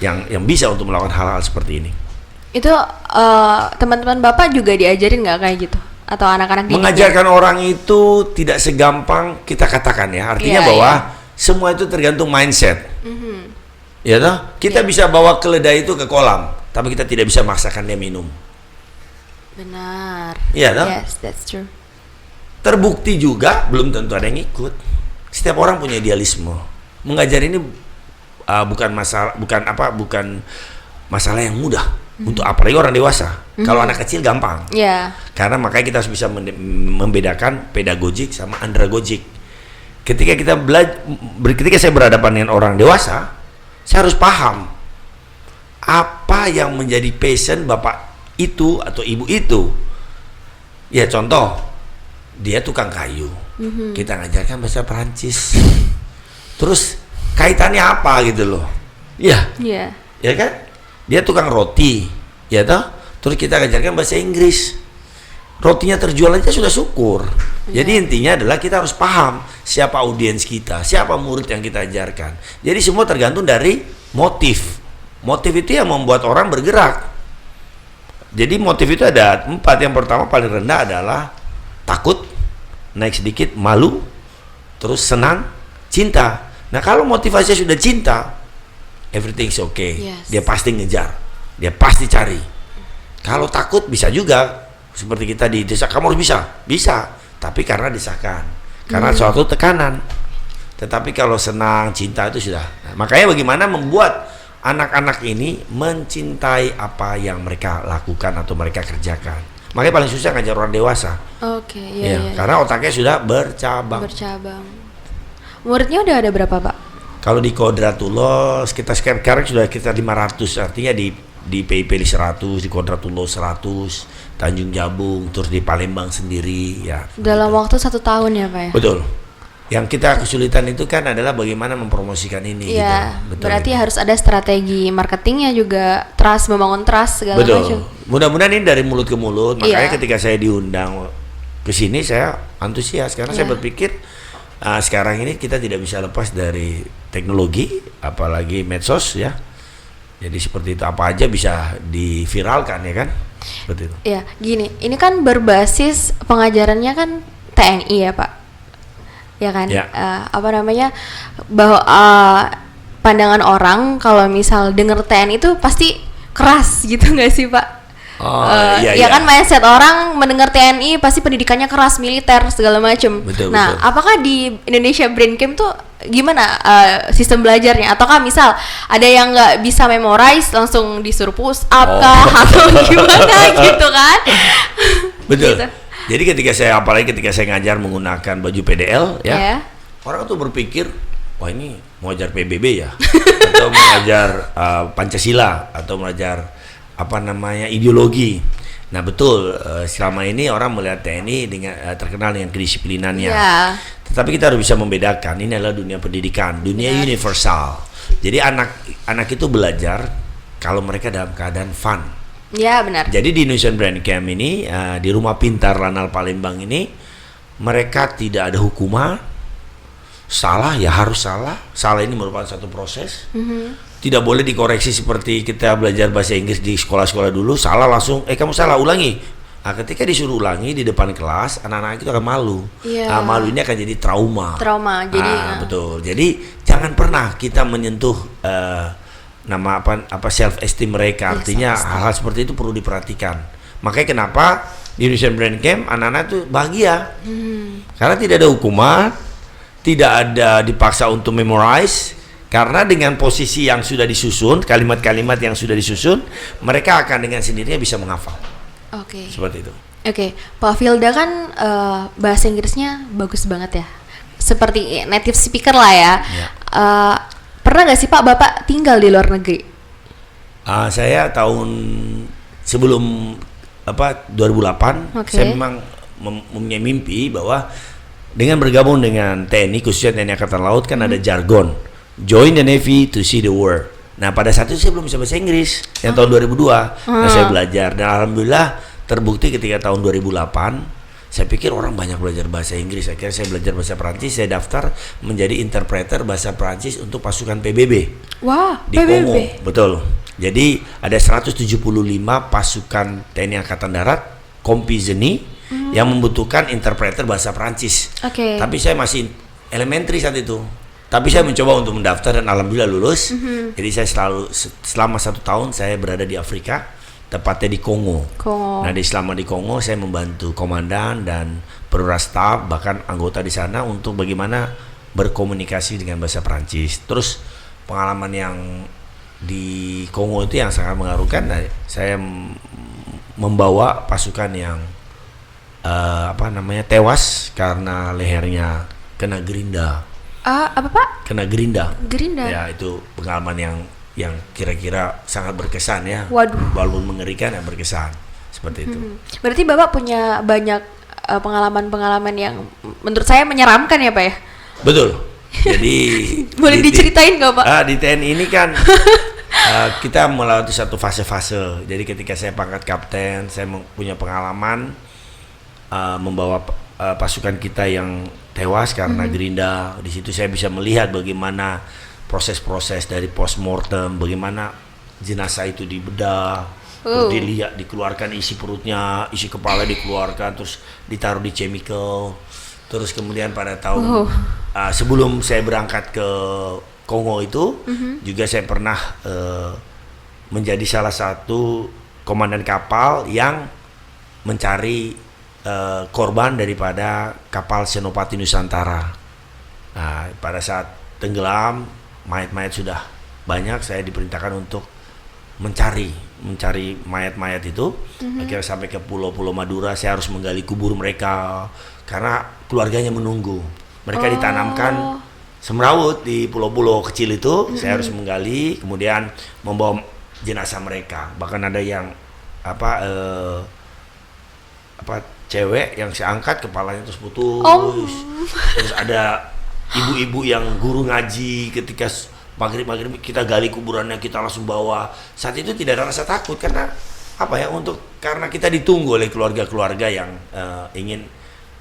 yang bisa untuk melakukan hal-hal seperti ini. Itu teman-teman Bapak juga diajarin nggak kayak gitu? Atau anak-anak didiknya? Mengajarkan orang itu tidak segampang kita katakan ya. Artinya bahwa semua itu tergantung mindset. Ya toh? Kita bisa bawa keledai itu ke kolam, tapi kita tidak bisa maksakan dia minum. Benar. Iya toh? Yes, that's true. Terbukti juga belum tentu ada yang ikut. Setiap orang punya idealisme. Mengajar ini bukan masalah yang mudah untuk apalagi orang dewasa. Kalau anak kecil gampang. Iya. Karena makanya kita harus bisa membedakan pedagogik sama andragogik. Ketika saya berhadapan dengan orang dewasa, saya harus paham apa yang menjadi passion bapak itu atau ibu itu. Ya contoh, dia tukang kayu, kita ngajarkan bahasa Perancis. Terus kaitannya apa gitu loh? Iya. Iya. Ya kan? Dia tukang roti, ya toh? Terus kita ngajarkan bahasa Inggris. Rotinya terjual aja sudah syukur. Jadi intinya adalah kita harus paham siapa audiens kita, siapa murid yang kita ajarkan. Jadi semua tergantung dari motif. Motif itu yang membuat orang bergerak. Jadi motif itu ada 4. Yang pertama paling rendah adalah takut, naik sedikit malu, terus senang, cinta. Nah kalau motivasinya sudah cinta, everything's okay. Yes. Dia pasti ngejar, dia pasti cari. Kalau takut bisa juga, seperti kita di desa, kamu harus bisa, tapi karena desakan, karena suatu tekanan. Tetapi kalau senang, cinta itu sudah. Nah, makanya bagaimana membuat anak-anak ini mencintai apa yang mereka lakukan atau mereka kerjakan. Makanya paling susah ngajar orang dewasa. Oke, Ya, iya. karena otaknya sudah bercabang. Bercabang. Muridnya udah ada berapa, Pak? Kalau di Kodratullah kita sekarang sudah sekitar 500, artinya di PIP di 100, di Kodratullah 100, Tanjung Jabung, terus di Palembang sendiri ya. Dalam waktu 1 tahun ya, Pak ya? Betul. Yang kita kesulitan itu kan adalah bagaimana mempromosikan ini. Iya, gitu. Betul. berarti harus ada strategi marketingnya juga, trust, membangun trust segala Betul. macam. Mudah-mudahan ini dari mulut ke mulut. Makanya Iya. ketika saya diundang ke sini saya antusias karena saya Iya. berpikir sekarang ini kita tidak bisa lepas dari teknologi, apalagi medsos ya. Jadi seperti itu, apa aja bisa diviralkan ya kan? Seperti itu. Ya, gini, ini kan berbasis pengajarannya kan TNI ya, Pak. Ya kan? Ya. Apa namanya? Bahwa pandangan orang kalau misal denger TNI itu pasti keras gitu nggak sih, Pak? Oh, Ya iya. kan, mindset orang mendengar TNI pasti pendidikannya keras, militer segala macam. Betul, Nah, betul. apakah di Indonesia Brain Camp tuh gimana sistem belajarnya? Ataukah misal ada yang nggak bisa memorize langsung disuruh push up kah atau gimana gitu kan? Betul. Gitu. Jadi apalagi ketika saya ngajar menggunakan baju PDL ya, Ya. orang tuh berpikir, wah ini mau ajar PBB ya, atau mengajar Pancasila, atau mengajar apa namanya ideologi. Nah betul, selama ini orang melihat TNI dengan terkenal dengan kedisiplinannya. Ya. Tetapi kita harus bisa membedakan, ini adalah dunia pendidikan, dunia Benar. universal. Jadi anak itu belajar kalau mereka dalam keadaan fun. Ya, benar. Jadi di Indonesian Brain Camp ini, di Rumah Pintar Lanal Palembang ini, mereka tidak ada hukuman. Salah ya harus salah. Salah ini merupakan satu proses. Tidak boleh dikoreksi seperti kita belajar bahasa Inggris di sekolah-sekolah dulu. Salah langsung, kamu salah, ulangi. Nah, ketika disuruh ulangi di depan kelas, anak-anak itu akan malu. Iya. Malu ini akan jadi trauma. Trauma. Jadi Betul. Jadi jangan pernah kita menyentuh nama apa self esteem mereka. Iya, Artinya self-esteem. hal-hal seperti itu perlu diperhatikan. Makanya kenapa di Indonesian Brain Camp anak-anak tuh bahagia. Karena tidak ada hukuman, tidak ada dipaksa untuk memorize. Karena dengan posisi yang sudah disusun, kalimat-kalimat yang sudah disusun, mereka akan dengan sendirinya bisa menghafal. Oke. Seperti itu. Oke, Pak Filda kan bahasa Inggrisnya bagus banget ya. Seperti native speaker lah ya. Ya. Pernah nggak sih Pak Bapak tinggal di luar negeri? Saya tahun sebelum 2008, Oke. saya memang mempunyai mimpi bahwa dengan bergabung dengan TNI, khususnya TNI Angkatan Laut, kan ada jargon join the Navy to see the world. Nah pada saat itu saya belum bisa bahasa Inggris, yang tahun 2002. Nah saya belajar dan alhamdulillah terbukti ketika tahun 2008 saya pikir orang banyak belajar bahasa Inggris. Akhirnya saya belajar bahasa Perancis, saya daftar menjadi interpreter bahasa Perancis untuk pasukan PBB Wah, di PBB. Kongo. Betul. Jadi ada 175 pasukan TNI Angkatan Darat Kompizeni yang membutuhkan interpreter bahasa Perancis. Oke. Tapi saya masih elementary saat itu. Tapi saya mencoba untuk mendaftar dan alhamdulillah lulus. Jadi saya selama 1 tahun saya berada di Afrika, tepatnya di Kongo. Kongo. Nah, selama di Kongo saya membantu komandan dan perwira staf bahkan anggota di sana untuk bagaimana berkomunikasi dengan bahasa Perancis. Terus pengalaman yang di Kongo itu yang sangat mengharukan. Nah, saya membawa pasukan yang tewas karena lehernya kena gerinda. Apa Pak? Kena gerinda. Gerinda. Ya, itu pengalaman yang kira-kira sangat berkesan ya. Waduh. Walaupun mengerikan ya berkesan. Seperti itu. Berarti Bapak punya banyak pengalaman-pengalaman yang menurut saya menyeramkan ya Pak ya? Betul. Jadi Boleh diceritain nggak Pak? Di TNI ini kan kita melewati satu fase-fase. Jadi ketika saya pangkat kapten, saya punya pengalaman membawa pasukan kita yang tewas karena gerinda. Di situ saya bisa melihat bagaimana proses-proses dari postmortem, bagaimana jenazah itu dibedah, terus dilihat, dikeluarkan isi perutnya, isi kepala dikeluarkan, terus ditaruh di chemical. Terus kemudian pada tahun sebelum saya berangkat ke Kongo itu juga saya pernah menjadi salah satu komandan kapal yang mencari korban daripada kapal Senopati Nusantara. Nah, pada saat tenggelam, mayat-mayat sudah banyak, saya diperintahkan untuk mencari mayat-mayat itu. Akhirnya sampai ke Pulau Madura, saya harus menggali kubur mereka karena keluarganya menunggu. Mereka ditanamkan semrawut di pulau-pulau kecil itu. Saya harus menggali, kemudian membawa jenazah mereka. Bahkan ada yang cewek yang saya angkat kepalanya terus putus. Terus ada ibu-ibu yang guru ngaji, ketika maghrib kita gali kuburannya, kita langsung bawa. Saat itu tidak ada rasa takut karena karena kita ditunggu oleh keluarga-keluarga yang ingin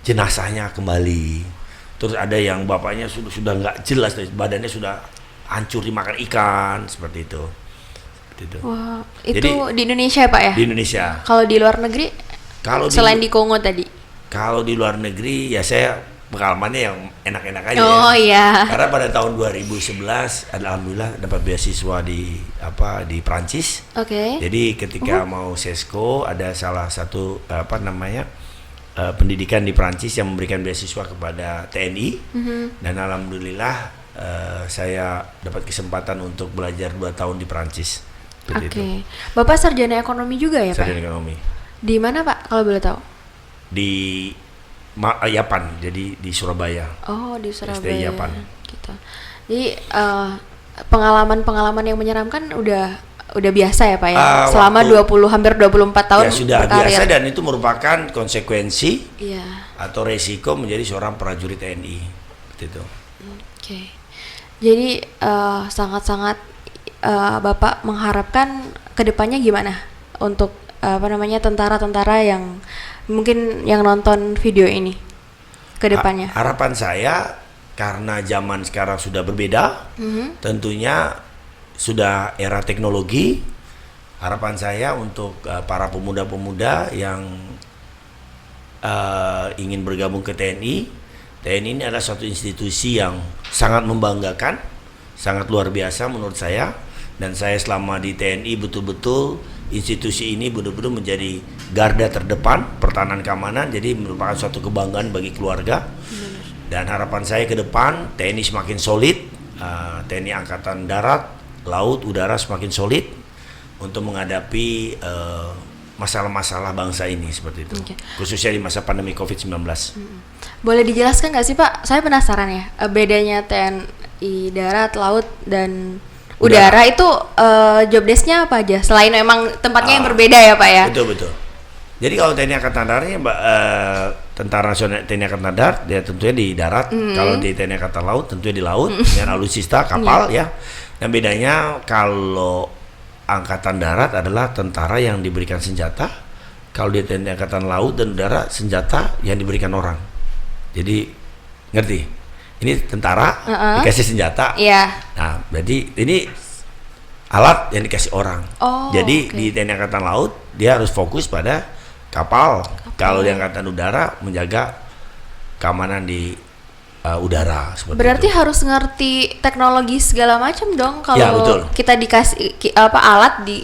jenazahnya kembali. Terus ada yang bapaknya sudah nggak jelas, badannya sudah hancur dimakan ikan, seperti itu. Wah, itu jadi, di Indonesia ya Pak ya? Di Indonesia. Kalau di luar negeri? Selain di Kongo tadi? Kalau di luar negeri ya saya pengalamannya yang enak-enak aja. Oh iya. Karena pada tahun 2011 alhamdulillah dapat beasiswa di Prancis. Oke. Jadi ketika mau SESCO ada salah satu pendidikan di Prancis yang memberikan beasiswa kepada TNI. Dan alhamdulillah saya dapat kesempatan untuk belajar 2 tahun di Prancis. Oke. Bapak sarjana ekonomi juga ya Pak? Sarjana ekonomi. Di mana Pak kalau boleh tahu? Di Yapan, jadi di Surabaya. Oh, di Surabaya. STI Yapan. Gitu. Jadi pengalaman-pengalaman yang menyeramkan udah biasa ya Pak ya? Selama hampir 24 tahun ya sudah berkarir. Biasa, dan itu merupakan konsekuensi iya. atau resiko menjadi seorang prajurit TNI. Gitu. Oke. Jadi sangat-sangat Bapak mengharapkan kedepannya gimana untuk tentara-tentara yang mungkin yang nonton video ini kedepannya? Harapan saya, karena zaman sekarang sudah berbeda, tentunya sudah era teknologi. Harapan saya untuk para pemuda-pemuda yang ingin bergabung ke TNI. TNI ini adalah suatu institusi yang sangat membanggakan, sangat luar biasa menurut saya. Dan saya selama di TNI betul-betul institusi ini benar-benar menjadi garda terdepan pertahanan keamanan. Jadi merupakan suatu kebanggaan bagi keluarga. Dan harapan saya ke depan TNI semakin solid, TNI Angkatan Darat, Laut, Udara semakin solid untuk menghadapi masalah-masalah bangsa ini seperti itu. Khususnya di masa pandemi COVID-19. Boleh dijelaskan nggak sih Pak? Saya penasaran ya, bedanya TNI Darat, Laut, dan Udara itu job desk-nya apa aja? Selain memang tempatnya yang berbeda ya Pak ya? Betul. Jadi kalau TNI Angkatan Darat Tentara Nasional TNI Angkatan Darat dia tentunya di darat. Kalau di TNI Angkatan Laut tentunya di laut dengan alutsista kapal ya. Dan bedanya kalau Angkatan Darat adalah tentara yang diberikan senjata. Kalau di TNI Angkatan Laut dan Udara senjata yang diberikan orang. Jadi ngerti? Ini tentara dikasih senjata. Nah, berarti ini alat yang dikasih orang. Jadi di TNI Angkatan Laut dia harus fokus pada kapal. Kalau di Angkatan Udara menjaga keamanan di udara. Berarti itu harus ngerti teknologi segala macam dong kalau ya, kita dikasih alat di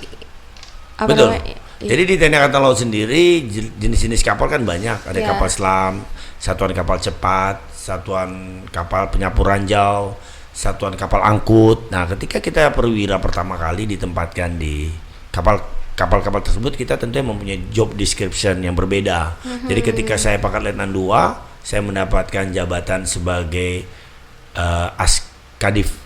betul. Jadi di TNI Angkatan Laut sendiri jenis-jenis kapal kan banyak. Ada kapal selam, satuan kapal cepat, satuan kapal penyapu ranjau, satuan kapal angkut. Nah, ketika kita perwira pertama kali ditempatkan di kapal-kapal tersebut, kita tentunya mempunyai job description yang berbeda. Jadi ketika saya pangkat Letnan 2, saya mendapatkan jabatan sebagai Askadif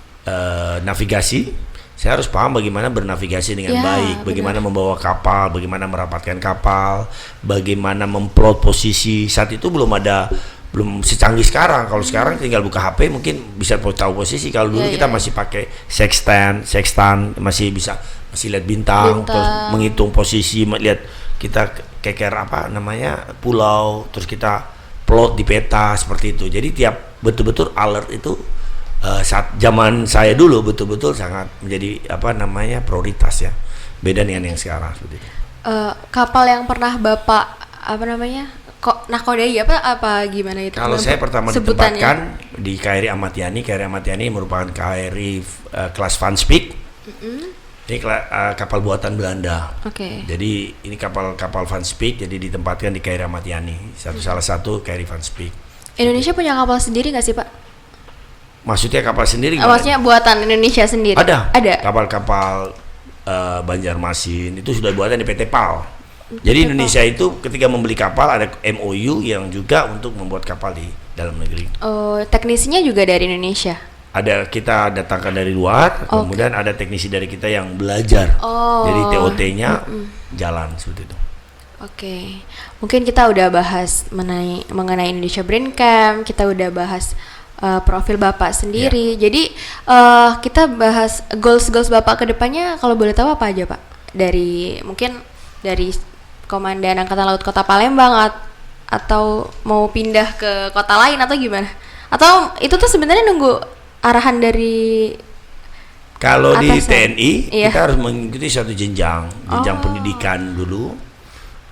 navigasi. Saya harus paham bagaimana bernavigasi dengan baik, bagaimana membawa kapal, bagaimana merapatkan kapal, bagaimana memplot posisi. Saat itu belum secanggih sekarang. Kalau sekarang tinggal buka HP mungkin bisa tahu posisi. Kalau dulu kita masih pakai sextant, masih lihat bintang, terus menghitung posisi, lihat kita keker pulau, terus kita plot di peta seperti itu. Jadi tiap betul-betul alert itu saat zaman saya dulu betul-betul sangat menjadi prioritas ya. Beda dengan yang sekarang seperti itu. Kapal yang pernah Bapak Kok nakodai apa gimana itu? Kalau saya pertama sebutannya? ditempatkan di KRI Ahmad Yani. KRI Ahmad Yani merupakan KRI kelas Van Spijk. Ini kapal buatan Belanda. Oke. Jadi ini kapal Van Spijk, jadi ditempatkan di KRI Ahmad Yani. Salah satu KRI Van Spijk. Indonesia punya kapal sendiri nggak sih, Pak? Maksudnya kapal sendiri gimana? Maksudnya buatan Indonesia sendiri? Ada. Ada. Kapal-kapal Banjarmasin itu sudah buatan di PT PAL. Jadi Indonesia itu ketika membeli kapal ada MOU yang juga untuk membuat kapal di dalam negeri. Oh, teknisinya juga dari Indonesia? Ada, kita datangkan dari luar, kemudian ada teknisi dari kita yang belajar. Jadi TOT-nya jalan seperti itu. Oke, mungkin kita udah bahas mengenai Indonesia Brain Camp, kita udah bahas profil Bapak sendiri. Jadi kita bahas goals Bapak kedepannya, kalau boleh tahu apa aja, Pak? Mungkin dari Komandan Angkatan Laut Kota Palembang atau mau pindah ke kota lain atau gimana? Atau itu tuh sebenarnya nunggu arahan dari kalau di atasan? TNI Iya. kita harus mengikuti satu jenjang pendidikan dulu,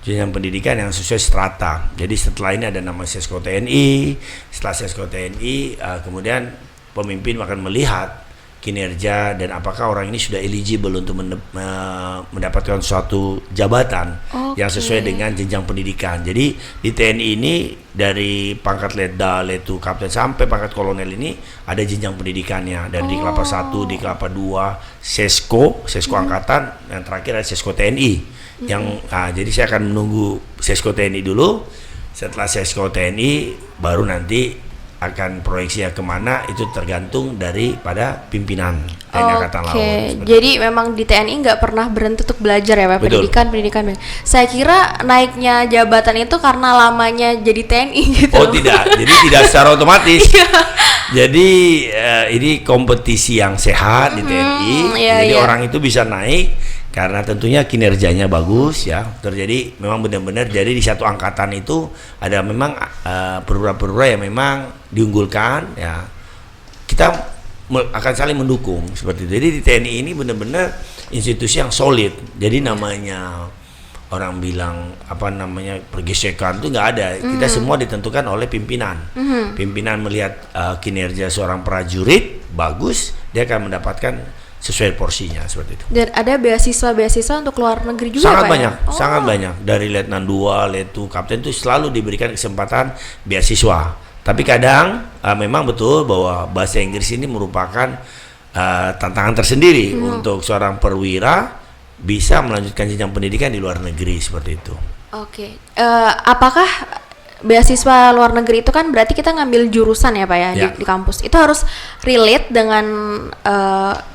jenjang pendidikan yang sesuai strata. Jadi setelah ini ada nama Sesko TNI, setelah Sesko TNI kemudian pemimpin akan melihat kinerja dan apakah orang ini sudah eligible untuk mendapatkan suatu jabatan yang sesuai dengan jenjang pendidikan. Jadi di TNI ini dari pangkat letda, letu, kapten sampai pangkat kolonel ini ada jenjang pendidikannya. Dan di Kelapa 1, di Kelapa 2, Sesko angkatan, yang terakhir ada Sesko TNI. Jadi saya akan menunggu Sesko TNI dulu. Setelah Sesko TNI baru nanti akan proyeksinya kemana itu tergantung daripada pimpinan TNI Angkatan Laut. Jadi memang di TNI nggak pernah berhenti untuk belajar ya, Pak? Betul. Pendidikan. Saya kira naiknya jabatan itu karena lamanya jadi TNI gitu. Oh tidak, jadi tidak secara otomatis. Jadi ini kompetisi yang sehat di TNI. Jadi orang itu bisa naik karena tentunya kinerjanya bagus ya. Terjadi memang benar-benar jadi di satu angkatan itu ada memang perwira-perwira yang memang diunggulkan ya. Kita akan saling mendukung seperti itu. Jadi di TNI ini benar-benar institusi yang solid. Jadi namanya orang bilang pergesekan itu nggak ada. Kita semua ditentukan oleh pimpinan. Pimpinan melihat kinerja seorang prajurit bagus, dia akan mendapatkan sesuai porsinya seperti itu. Dan ada beasiswa untuk luar negeri juga, sangat Pak? banyak, sangat banyak. Dari letnan 2, letu, kapten itu selalu diberikan kesempatan beasiswa. Tapi kadang memang betul bahwa bahasa Inggris ini merupakan tantangan tersendiri untuk seorang perwira bisa melanjutkan jenjang pendidikan di luar negeri seperti itu. Oke. Apakah beasiswa luar negeri itu kan berarti kita ngambil jurusan ya, Pak ya, di kampus. Itu harus relate dengan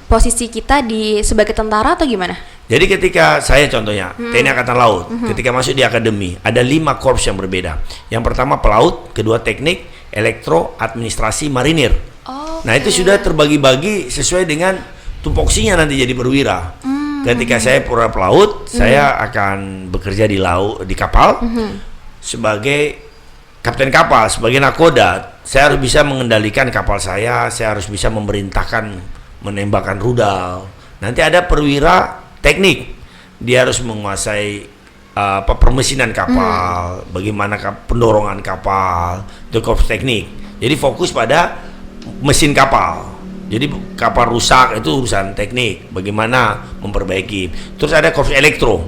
posisi kita sebagai tentara atau gimana? Jadi ketika saya contohnya TNI Angkatan Laut, ketika masuk di akademi ada 5 korps yang berbeda. Yang pertama pelaut, kedua teknik, elektro, administrasi, marinir. Nah itu sudah terbagi-bagi sesuai dengan tupoksinya nanti jadi perwira. Ketika saya pura pelaut, saya akan bekerja di kapal sebagai kapten kapal, sebagai nakoda. Saya harus bisa mengendalikan kapal saya harus bisa memerintahkan menembakkan rudal. Nanti ada perwira teknik, dia harus menguasai permesinan kapal, bagaimana pendorongan kapal, itu korps teknik. Jadi fokus pada mesin kapal. Jadi kapal rusak itu urusan teknik, bagaimana memperbaiki. Terus ada korps elektro.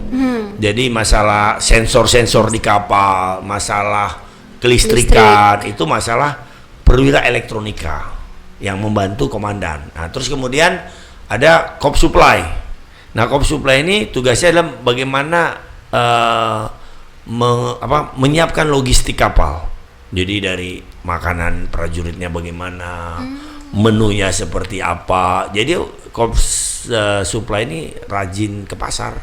Jadi masalah sensor-sensor di kapal, masalah kelistrikan, itu masalah perwira elektronika yang membantu komandan. Nah, terus kemudian ada korps supply. Nah, korps supply ini tugasnya adalah bagaimana menyiapkan logistik kapal. Jadi dari makanan prajuritnya bagaimana, menunya seperti apa. Jadi korps supply ini rajin ke pasar.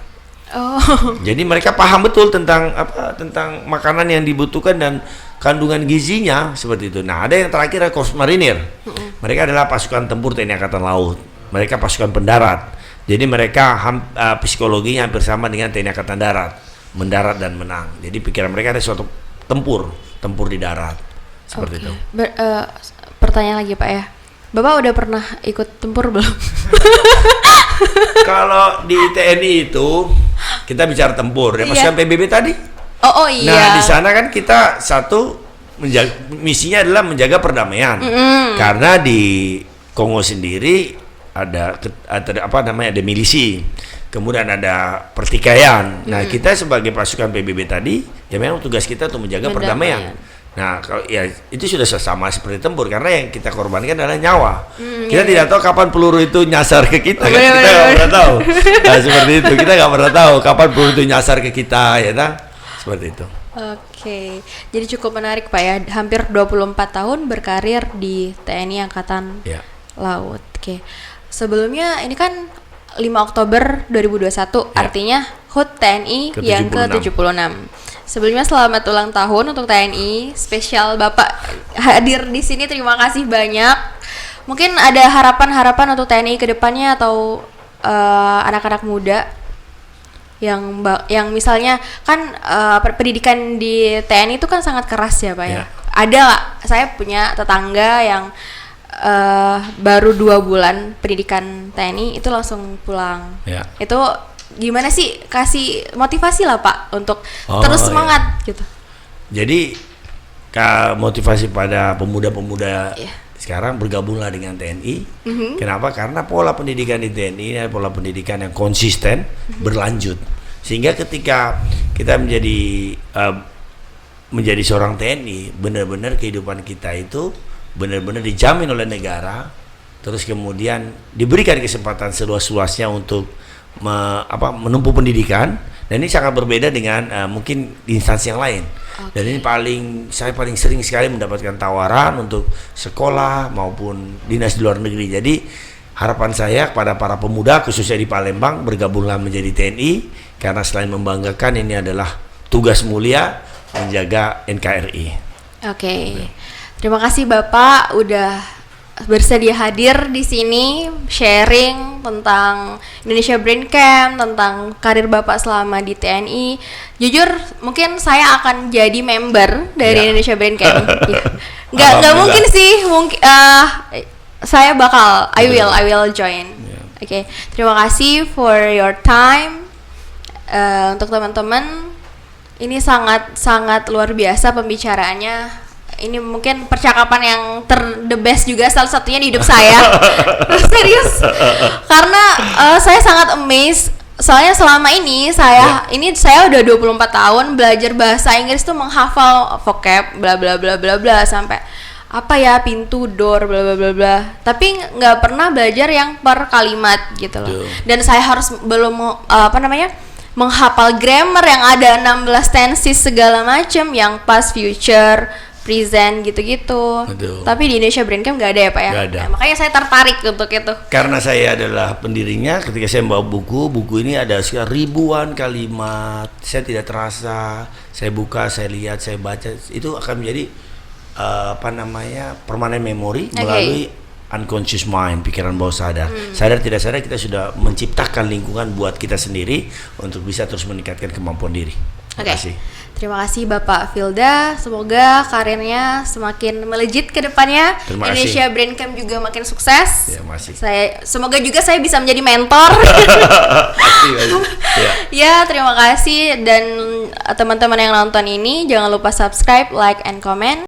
Jadi mereka paham betul tentang tentang makanan yang dibutuhkan dan kandungan gizinya seperti itu. Nah, ada yang terakhir ada korps marinir. Mereka adalah pasukan tempur TNI Angkatan Laut. Mereka pasukan pendarat. Jadi mereka psikologinya hampir sama dengan TNI Angkatan Darat, mendarat dan menang. Jadi pikiran mereka ada suatu tempur di darat seperti itu. Pertanyaan lagi, Pak ya. Bapak udah pernah ikut tempur belum? Kalau di TNI itu kita bicara tempur ya, pasukan PBB tadi. Oh iya. Nah, di sana kan kita satu misinya adalah menjaga perdamaian. Karena di Kongo sendiri ada apa namanya, ada milisi, kemudian ada pertikaian. Nah, kita sebagai pasukan PBB tadi ya memang tugas kita untuk menjaga perdamaian. Nah, kalau ya itu sudah sama seperti tempur, karena yang kita korbankan adalah nyawa. Kita tidak tahu kapan peluru itu nyasar ke kita, kan? Kita nggak pernah tahu. Nah, seperti itu, kita nggak pernah tahu kapan peluru itu nyasar ke kita, ya kan? Seperti itu. Oke, jadi cukup menarik Pak ya. Hampir 24 tahun berkarir di TNI Angkatan Laut. Oke. Sebelumnya ini kan 5 Oktober 2021, artinya HUT TNI yang ke-76. Sebelumnya selamat ulang tahun untuk TNI, spesial Bapak hadir di sini, terima kasih banyak. Mungkin ada harapan-harapan untuk TNI ke depannya atau anak-anak muda yang misalnya kan pendidikan di TNI itu kan sangat keras ya Pak ya. Ada lah, saya punya tetangga yang baru 2 bulan pendidikan TNI itu langsung pulang. Itu gimana sih, kasih motivasi lah Pak untuk terus semangat gitu. Jadi motivasi pada pemuda-pemuda sekarang bergabunglah dengan TNI. Kenapa? Karena pola pendidikan di TNI adalah pola pendidikan yang konsisten, berlanjut. Sehingga ketika kita menjadi seorang TNI, benar-benar kehidupan kita itu benar-benar dijamin oleh negara, terus kemudian diberikan kesempatan seluas-luasnya untuk menempuh pendidikan, dan ini sangat berbeda dengan mungkin di instansi yang lain. Dan ini saya paling sering sekali mendapatkan tawaran untuk sekolah maupun dinas di luar negeri. Jadi harapan saya kepada para pemuda khususnya di Palembang, bergabunglah menjadi TNI, karena selain membanggakan, ini adalah tugas mulia menjaga NKRI. Oke. Terima kasih Bapak udah bersedia hadir di sini, sharing tentang Indonesia Brain Camp, tentang karir Bapak selama di TNI. Jujur, mungkin saya akan jadi member dari Indonesia Brain Camp. Nggak mungkin sih, saya bakal, I will join. Oke. Terima kasih for your time. Untuk teman-teman, ini sangat luar biasa pembicaraannya. Ini mungkin percakapan yang the best juga, salah satunya di hidup saya. Serius, karena saya sangat amazed. Soalnya selama ini saya udah 24 tahun belajar bahasa Inggris tuh, menghafal vocab bla bla bla bla bla sampai apa ya, pintu, door, bla bla bla bla. Tapi nggak pernah belajar yang per kalimat gitu loh. Dan saya harus menghafal grammar yang ada 16 tenses segala macam, yang past, future, present gitu-gitu. Tapi di Indonesia Brain Camp nggak ada ya Pak ya? Nggak ada. Nah, makanya saya tertarik untuk itu. Karena saya adalah pendirinya, ketika saya membawa buku ini ada ribuan kalimat. Saya tidak terasa, saya buka, saya lihat, saya baca, itu akan menjadi permanent memory melalui unconscious mind, pikiran bawah sadar. Sadar tidak sadar kita sudah menciptakan lingkungan buat kita sendiri untuk bisa terus meningkatkan kemampuan diri. Terima kasih. Terima kasih Bapak Filda, semoga karirnya semakin melejit ke depannya. Indonesia Brain Camp juga makin sukses. Semoga juga saya bisa menjadi mentor. Ya, terima kasih, dan teman-teman yang nonton ini jangan lupa subscribe, like, and comment.